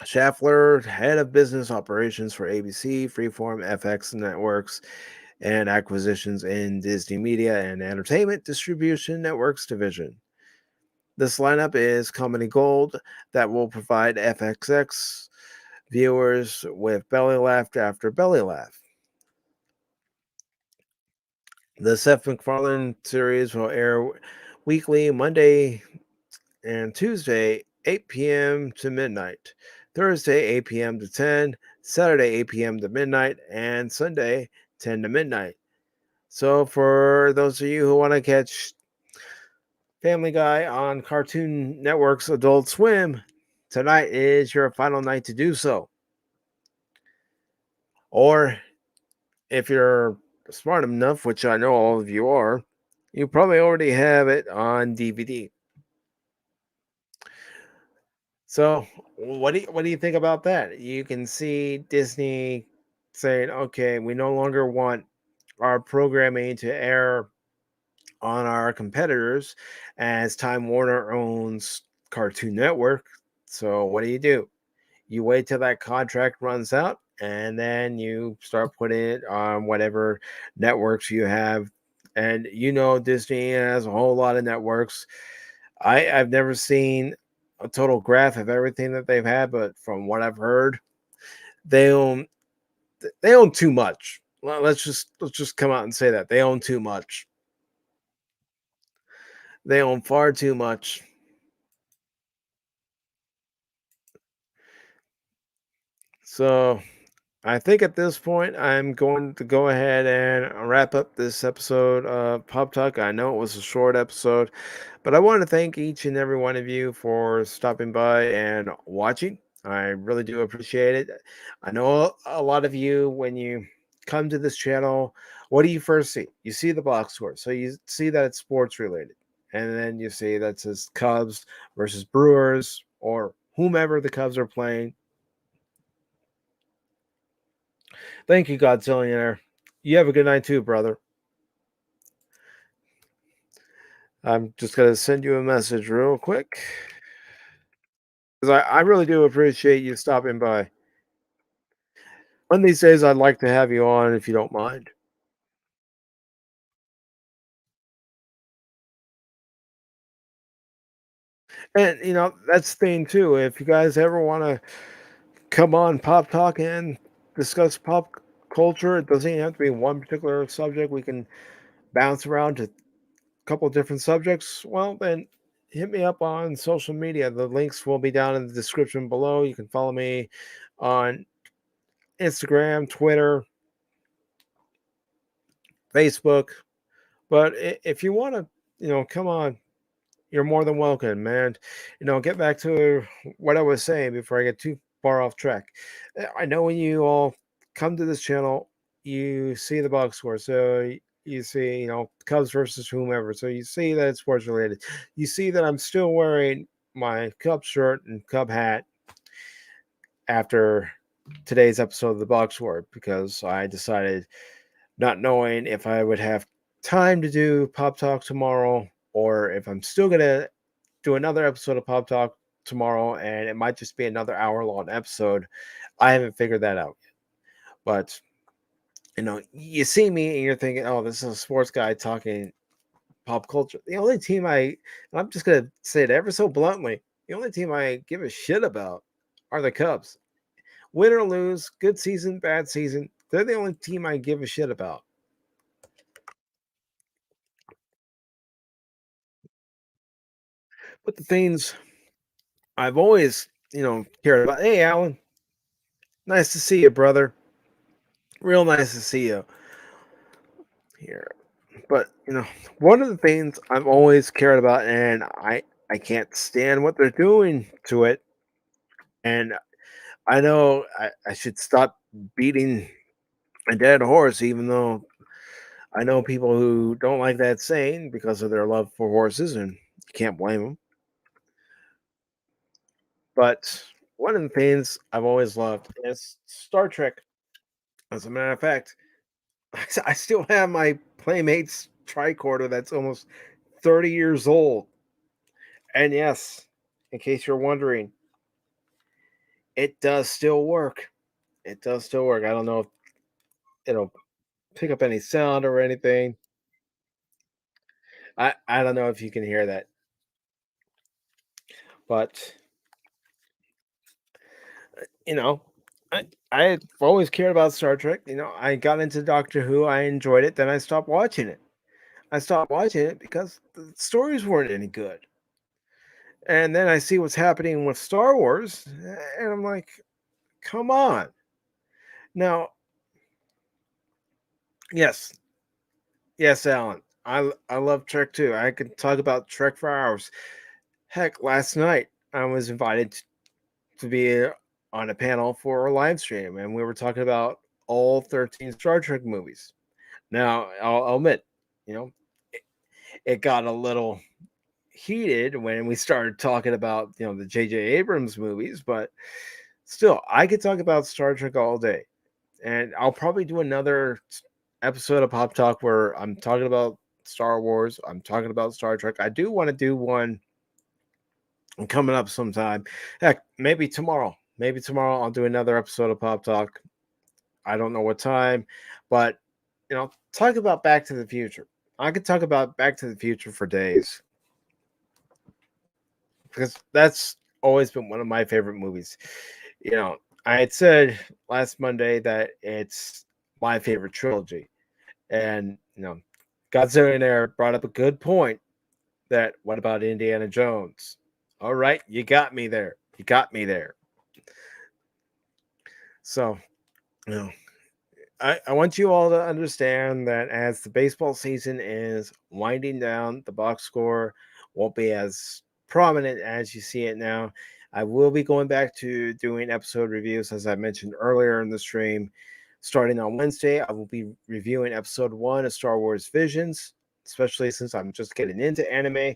Schaffler, head of business operations for ABC, Freeform, FX Networks, and acquisitions in Disney Media and Entertainment Distribution Networks division. This lineup is comedy gold that will provide FXX viewers with belly laugh after belly laugh. The Seth MacFarlane series will air weekly, Monday and Tuesday, 8 p.m. to midnight, Thursday, 8 p.m. to 10, Saturday, 8 p.m. to midnight, and Sunday, 10 to midnight. So, for those of you who want to catch Family Guy on Cartoon Network's Adult Swim, tonight is your final night to do so. Or if you're smart enough, which I know all of you are, you probably already have it on DVD. So, what do you think about that? You can see Disney saying, "Okay, we no longer want our programming to air on our competitors, as Time Warner owns Cartoon Network. So, what do? You wait till that contract runs out, and then you start putting it on whatever networks you have. And Disney has a whole lot of networks. I've never seen a total graph of everything that they've had, but from what I've heard, they own they own too much. Let's just come out and say that they own too much. They own far too much. So I think at this point, I'm going to go ahead and wrap up this episode of Pop Talk. I know it was a short episode, but I want to thank each and every one of you for stopping by and watching. I really do appreciate it. I know a lot of you, when you come to this channel, what do you first see? You see the box score. So you see that it's sports related. And then you see that says Cubs versus Brewers or whomever the Cubs are playing. Thank you, Godzillionaire. You have a good night too, brother. I'm just going to send you a message real quick because I really do appreciate you stopping by. One of these days, I'd like to have you on if you don't mind. And, that's the thing too. If you guys ever want to come on Pop Talk and discuss pop culture, it doesn't even have to be one particular subject. We can bounce around to a couple different subjects. Well, then hit me up on social media. The links will be down in the description below. You can follow me on Instagram, Twitter, Facebook. But if you want to, come on, you're more than welcome, man. Get back to what I was saying before I get too far off track. I know when you all come to this channel, you see the box score. So you see, Cubs versus whomever. So you see that it's sports related. You see that I'm still wearing my Cub shirt and Cub hat after today's episode of the box score because I decided, not knowing if I would have time to do Pop Talk tomorrow or if I'm still going to do another episode of Pop Talk tomorrow and it might just be another hour long episode. I haven't figured that out yet. But, you see me and you're thinking, oh, this is a sports guy talking pop culture. The only team I'm just going to say it ever so bluntly, the only team I give a shit about are the Cubs. Win or lose, good season, bad season, they're the only team I give a shit about. But the things I've always, cared about. Hey, Alan, nice to see you, brother. Real nice to see you here. But one of the things I've always cared about, and I can't stand what they're doing to it. And I know I should stop beating a dead horse, even though I know people who don't like that saying because of their love for horses, and you can't blame them. But one of the things I've always loved is Star Trek. As a matter of fact, I still have my Playmates tricorder that's almost 30 years old. And yes, in case you're wondering, it does still work. It does still work. I don't know if it'll pick up any sound or anything. I don't know if you can hear that, but you know, I've always cared about Star Trek. I got into Doctor Who. I enjoyed it. Then I stopped watching it. I stopped watching it because the stories weren't any good. And then I see what's happening with Star Wars, and I'm like, come on. Now, yes, yes, Alan. I love Trek too. I could talk about Trek for hours. Heck, last night I was invited to be on a panel for a live stream, and we were talking about all 13 Star Trek movies. Now, I'll admit, you know, it, it got a little heated when we started talking about the J.J. Abrams movies, but still, I could talk about Star Trek all day, and I'll probably do another episode of Pop Talk where I'm talking about Star Wars. I'm talking about Star Trek. I do want to do one coming up sometime. Heck, maybe tomorrow. Maybe tomorrow I'll do another episode of Pop Talk. I don't know what time, but talk about Back to the Future. I could talk about Back to the Future for days because that's always been one of my favorite movies. You know, I had said last Monday that it's my favorite trilogy. And, Godzilla brought up a good point that what about Indiana Jones? All right, you got me there. You got me there. So, you know, I want you all to understand that as the baseball season is winding down, the box score won't be as prominent as you see it now. I will be going back to doing episode reviews, as I mentioned earlier in the stream. Starting on Wednesday, I will be reviewing episode 1 of Star Wars Visions, especially since I'm just getting into anime.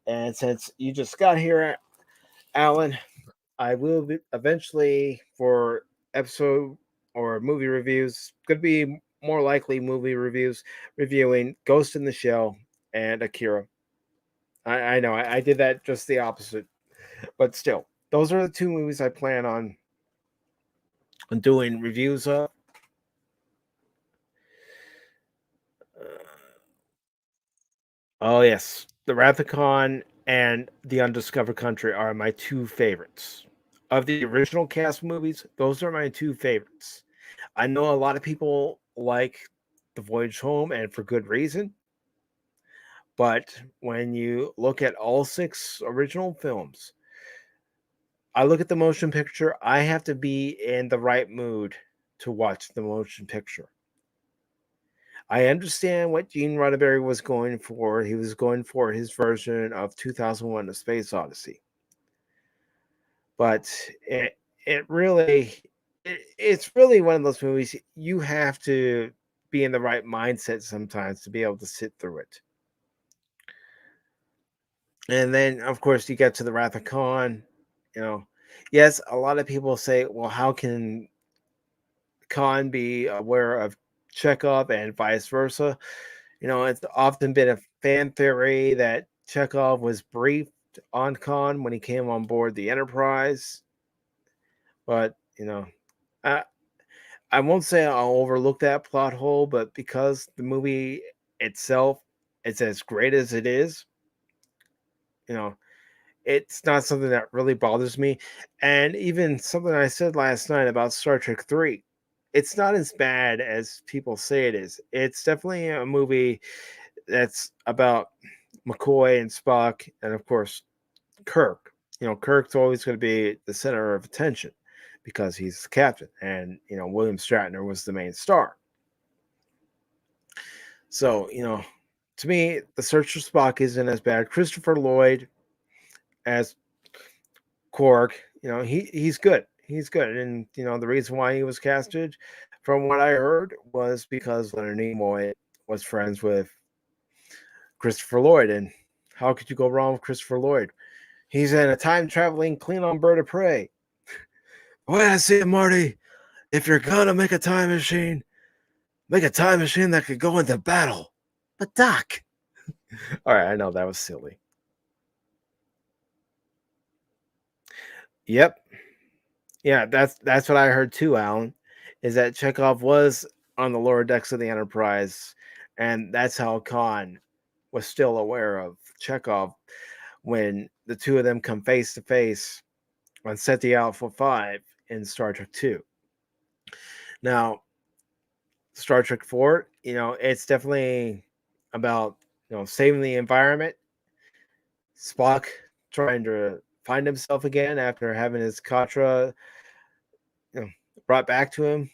And since you just got here, Alan, I will be eventually for episode or movie reviews. Could be more likely movie reviews, reviewing Ghost in the Shell and Akira. I know I did that just the opposite, but still, those are the two movies I plan on doing reviews of. Oh yes, the Wrath of Khan and the Undiscovered Country are my two favorites. Of the original cast movies, those are my two favorites. I know a lot of people like The Voyage Home, and for good reason. But when you look at all six original films, I look at the motion picture, I have to be in the right mood to watch the motion picture. I understand what Gene Roddenberry was going for. He was going for his version of 2001: A Space Odyssey. But it really it's really one of those movies you have to be in the right mindset sometimes to be able to sit through it. And then of course you get to the Wrath of Khan, you know. Yes, a lot of people say, well, how can Khan be aware of Chekhov and vice versa? It's often been a fan theory that Chekhov was briefed on Khan when he came on board the Enterprise. But, I, I won't say I'll overlook that plot hole, but because the movie itself is as great as it is, you know, it's not something that really bothers me. And even something I said last night about Star Trek 3, it's not as bad as people say it is. It's definitely a movie that's about McCoy and Spock, and of course, Kirk. Kirk's always going to be the center of attention because he's the captain, and William Shatner was the main star. So, to me, the Search for Spock isn't as bad. Christopher Lloyd as Quark, he's good. He's good, and the reason why he was casted, from what I heard, was because Leonard Nimoy was friends with Christopher Lloyd, and how could you go wrong with Christopher Lloyd? He's in a time traveling Klingon bird of prey. The way I see it, Marty, if you're gonna make a time machine that could go into battle. But Doc. All right, I know that was silly. Yep. Yeah, that's what I heard too, Alan. Is that Chekhov was on the lower decks of the Enterprise, and that's how Khan was still aware of Chekhov when the two of them come face to face on Ceti Alpha 5 in Star Trek 2. Now, Star Trek 4, it's definitely about, saving the environment. Spock trying to find himself again after having his Katra, you know, brought back to him,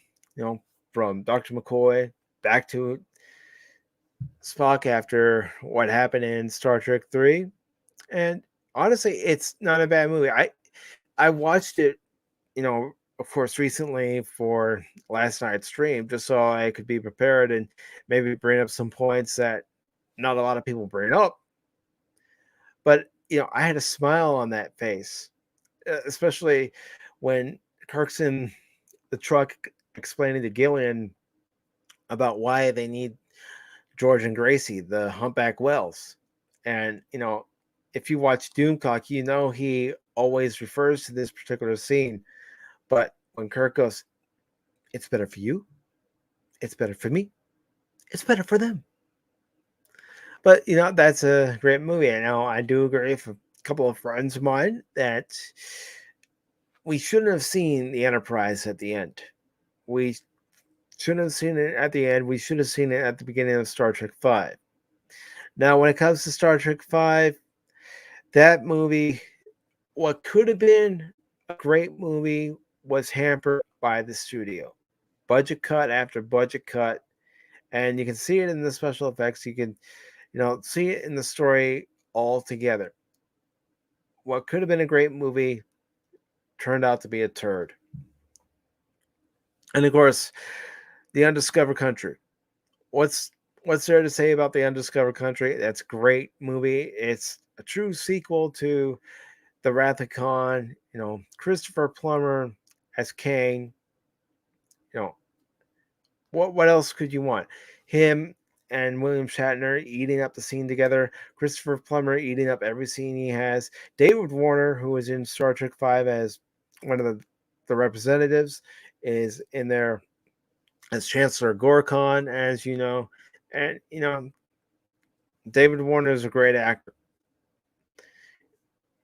from Dr. McCoy back to Spock after what happened in Star Trek 3. And honestly, it's not a bad movie. I watched it, of course, recently for last night's stream, just so I could be prepared and maybe bring up some points that not a lot of people bring up. But, I had a smile on that face, especially when Kirk's in the truck explaining to Gillian about why they need George and Gracie, the humpback whales. And, if you watch Doomcock, he always refers to this particular scene. But when Kirk goes, it's better for you, it's better for me, it's better for them. But, that's a great movie. I do agree. couple of friends of mine that we shouldn't have seen the Enterprise at the end. We shouldn't have seen it at the end. We should have seen it at the beginning of Star Trek V. Now, when it comes to Star Trek V, that movie, what could have been a great movie, was hampered by the studio. Budget cut after budget cut, and you can see it in the special effects. You can, see it in the story altogether. What could have been a great movie turned out to be a turd. And of course, the Undiscovered Country. What's what's there to say about the Undiscovered Country? That's a great movie. It's a true sequel to the Wrath of Khan. Christopher Plummer as Kang. You know, what else could you want? Him and William Shatner eating up the scene together. Christopher Plummer eating up every scene he has. David Warner, who was in Star Trek V as one of the representatives, is in there as Chancellor Gorkon, as you know. And, David Warner is a great actor.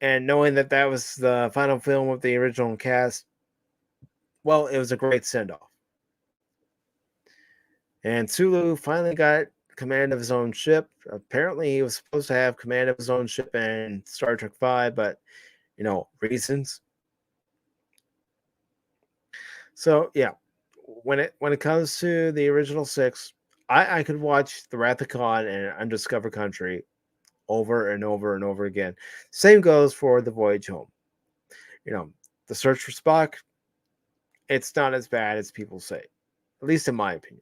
And knowing that that was the final film of the original cast, well, it was a great send-off. And Sulu finally got command of his own ship. Apparently, he was supposed to have command of his own ship in Star Trek V, but, reasons. So, yeah, when it comes to the original six, I could watch The Wrath of Khan and Undiscovered Country over and over and over again. Same goes for The Voyage Home. The Search for Spock, it's not as bad as people say, at least in my opinion.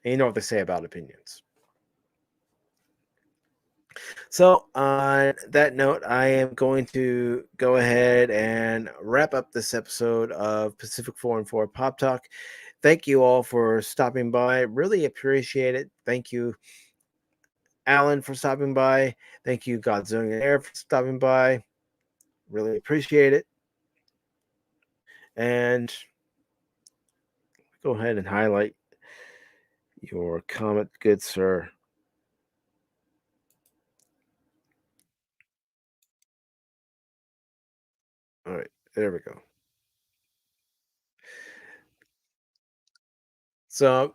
And you know what they say about opinions. So, on that note, I am going to go ahead and wrap up this episode of Pacific414 Pop Talk. Thank you all for stopping by. Really appreciate it. Thank you, Alan, for stopping by. Thank you, Godzilla Air, for stopping by. Really appreciate it. And go ahead and highlight your comment, good sir. All right, there we go. So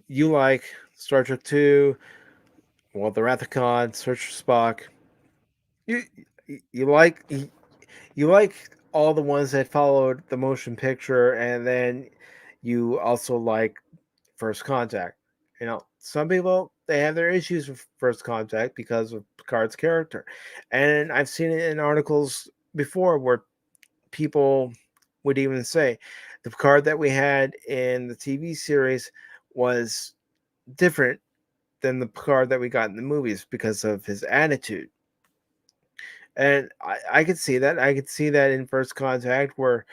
you like Star Trek 2, well, The Wrath of Khan, Search for Spock. You you like you like all the ones that followed the motion picture, and then you also like First Contact. Some people, they have their issues with First Contact because of Picard's character, and I've seen it in articles before where people would even say the Picard that we had in the TV series was different than the Picard that we got in the movies because of his attitude. And I could see that. I could see that in First Contact where,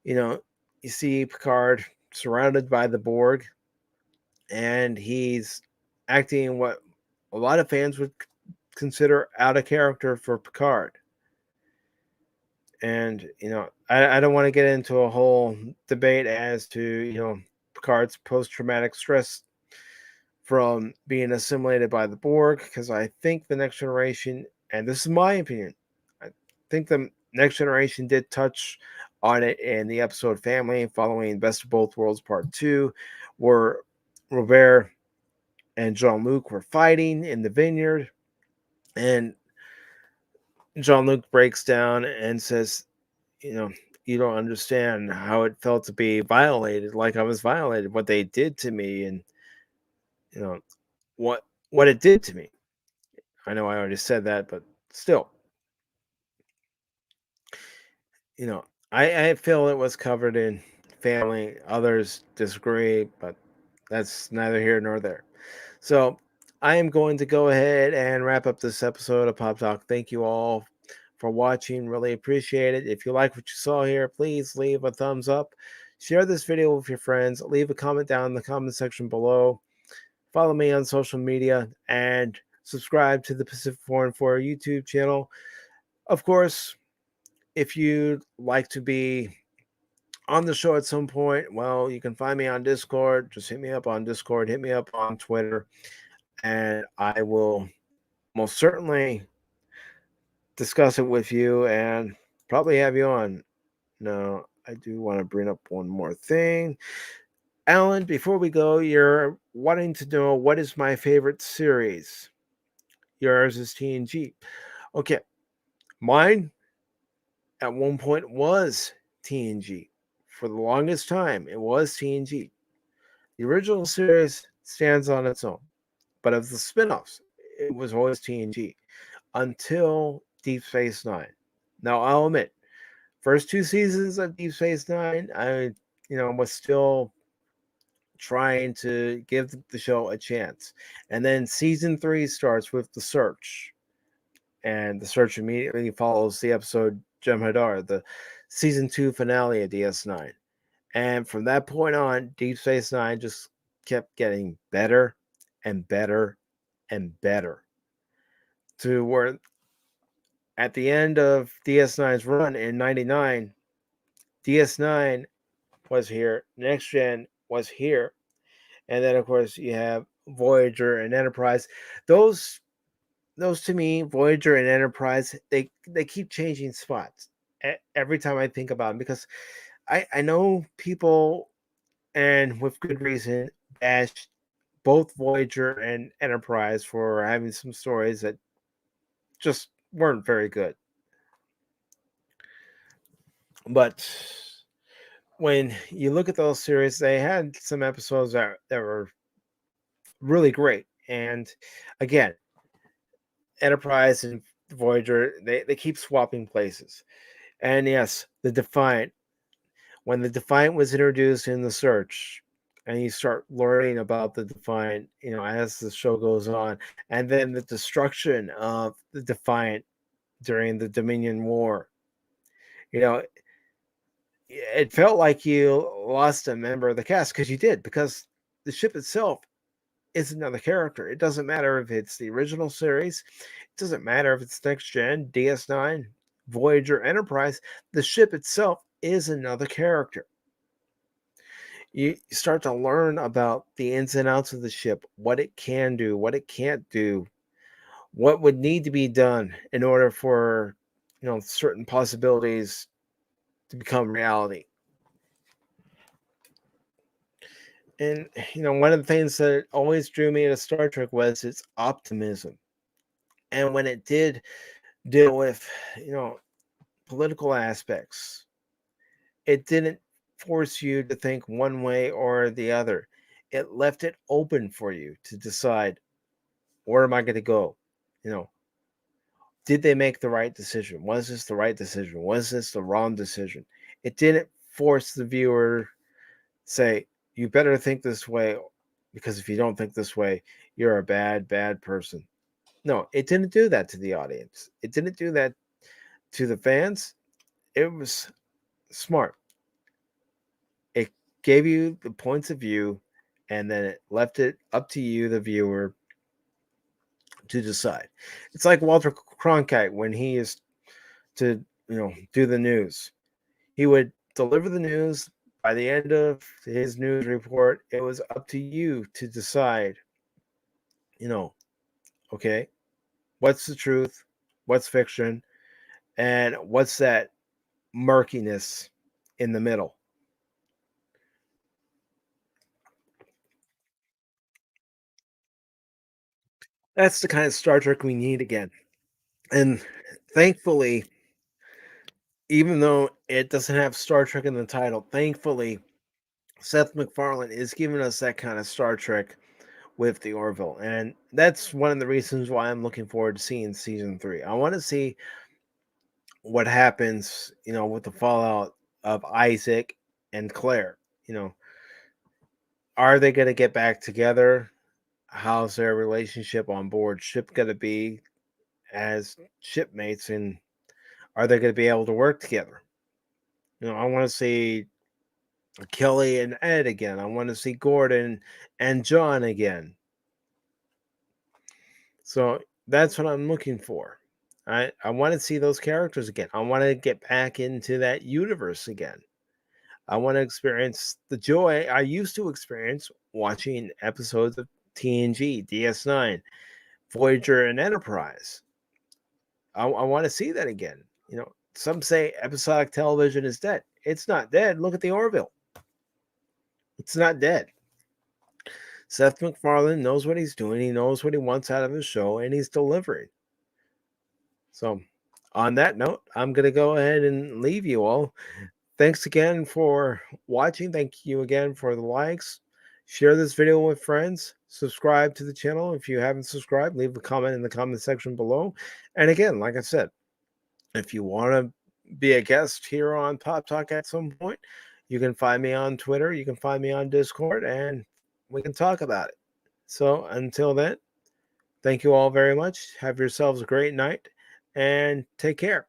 you know, you see Picard surrounded by the Borg and he's acting what a lot of fans would consider out of character for Picard. And, I don't want to get into a whole debate as to, Picard's post traumatic stress from being assimilated by the Borg, because I think the Next Generation, and this is my opinion, I think the Next Generation did touch on it in the episode Family following Best of Both Worlds Part 2, where Robert and Jean-Luc were fighting in the vineyard, and Jean-Luc breaks down and says, you don't understand how it felt to be violated, like I was violated, what they did to me, and you know what what it did to me. I know I already said that, but still, you know, I feel it was covered in Family. Others disagree, but that's neither here nor there. So I am going to go ahead and wrap up this episode of Pop Talk. Thank you all for watching. Really appreciate it. If you like what you saw here, please leave a thumbs up. Share this video with your friends. Leave a comment down in the comment section below. Follow me on social media and subscribe to the Pacific414 YouTube channel. Of course, if you'd like to be on the show at some point, well, you can find me on Discord. Just hit me up on Discord, hit me up on Twitter, and I will most certainly discuss it with you and probably have you on. Now, I do want to bring up one more thing. Alan, before we go, you're wanting to know what is my favorite series. Yours is TNG. Okay, mine at one point was TNG. For the longest time, it was TNG. The original series stands on its own, but of the spin offs, it was always TNG until Deep Space Nine. Now, I'll admit, first two seasons of Deep Space Nine, I was still trying to give the show a chance. And then season 3 starts with The Search. And The Search immediately follows the episode Jem'Hadar, the season 2 finale of DS9. And from that point on, Deep Space Nine just kept getting better and better and better. To where at the end of DS9's run in 99, DS9 was here, Next Gen was here, and then of course you have Voyager and Enterprise. Those to me, Voyager and Enterprise, they keep changing spots every time I think about them, because I know people, and with good reason, bash both Voyager and Enterprise for having some stories that just weren't very good. But when you look at those series, they had some episodes that were really great. And again, Enterprise and Voyager, they keep swapping places. And yes, the Defiant, when the Defiant was introduced in The Search, and you start learning about the Defiant, as the show goes on, and then the destruction of the Defiant during the Dominion War, you know, it felt like you lost a member of the cast, because you did, because the ship itself is another character. It doesn't matter if it's the original series, it doesn't matter if it's Next Gen, DS9, Voyager, Enterprise. The ship itself is another character. You start to learn about the ins and outs of the ship, what it can do, what it can't do, what would need to be done in order for certain possibilities to become reality. And one of the things that always drew me to Star Trek was its optimism. And when it did deal with political aspects, it didn't force you to think one way or the other. It left it open for you to decide, where am I going to go? Did they make the right decision? Was this the right decision? Was this the wrong decision? It didn't force the viewer, say, you better think this way, because if you don't think this way, you're a bad person. No, it didn't do that to the audience. It didn't do that to the fans. It was smart. It gave you the points of view, and then it left it up to you, the viewer, to decide. It's like Walter Cronkite when he is to do the news. He would deliver the news. By the end of his news report, it was up to you to decide, okay, what's the truth, what's fiction, and what's that murkiness in the middle. That's the kind of Star Trek we need again. And thankfully, even though it doesn't have Star Trek in the title, thankfully, Seth MacFarlane is giving us that kind of Star Trek with the Orville. And that's one of the reasons why I'm looking forward to seeing season 3. I want to see what happens, with the fallout of Isaac and Claire. Are they going to get back together? How's their relationship on board ship going to be as shipmates? And are they going to be able to work together? I want to see Kelly and Ed again. I want to see Gordon and John again. So that's what I'm looking for. I want to see those characters again. I want to get back into that universe again. I want to experience the joy I used to experience watching episodes of TNG, DS9, Voyager, and Enterprise. I want to see that again. You know, some say episodic television is dead. It's not dead. Look at the Orville. It's not dead. Seth MacFarlane knows what he's doing. He knows what he wants out of his show, and he's delivering. So, on that note, I'm going to go ahead and leave you all. Thanks again for watching. Thank you again for the likes. Share this video with friends. Subscribe to the channel if you haven't subscribed. Leave a comment in the comment section below. And again, like I said, if you want to be a guest here on Pop Talk at some point, you can find me on Twitter. You can find me on Discord, and we can talk about it. So until then, thank you all very much. Have yourselves a great night, and take care.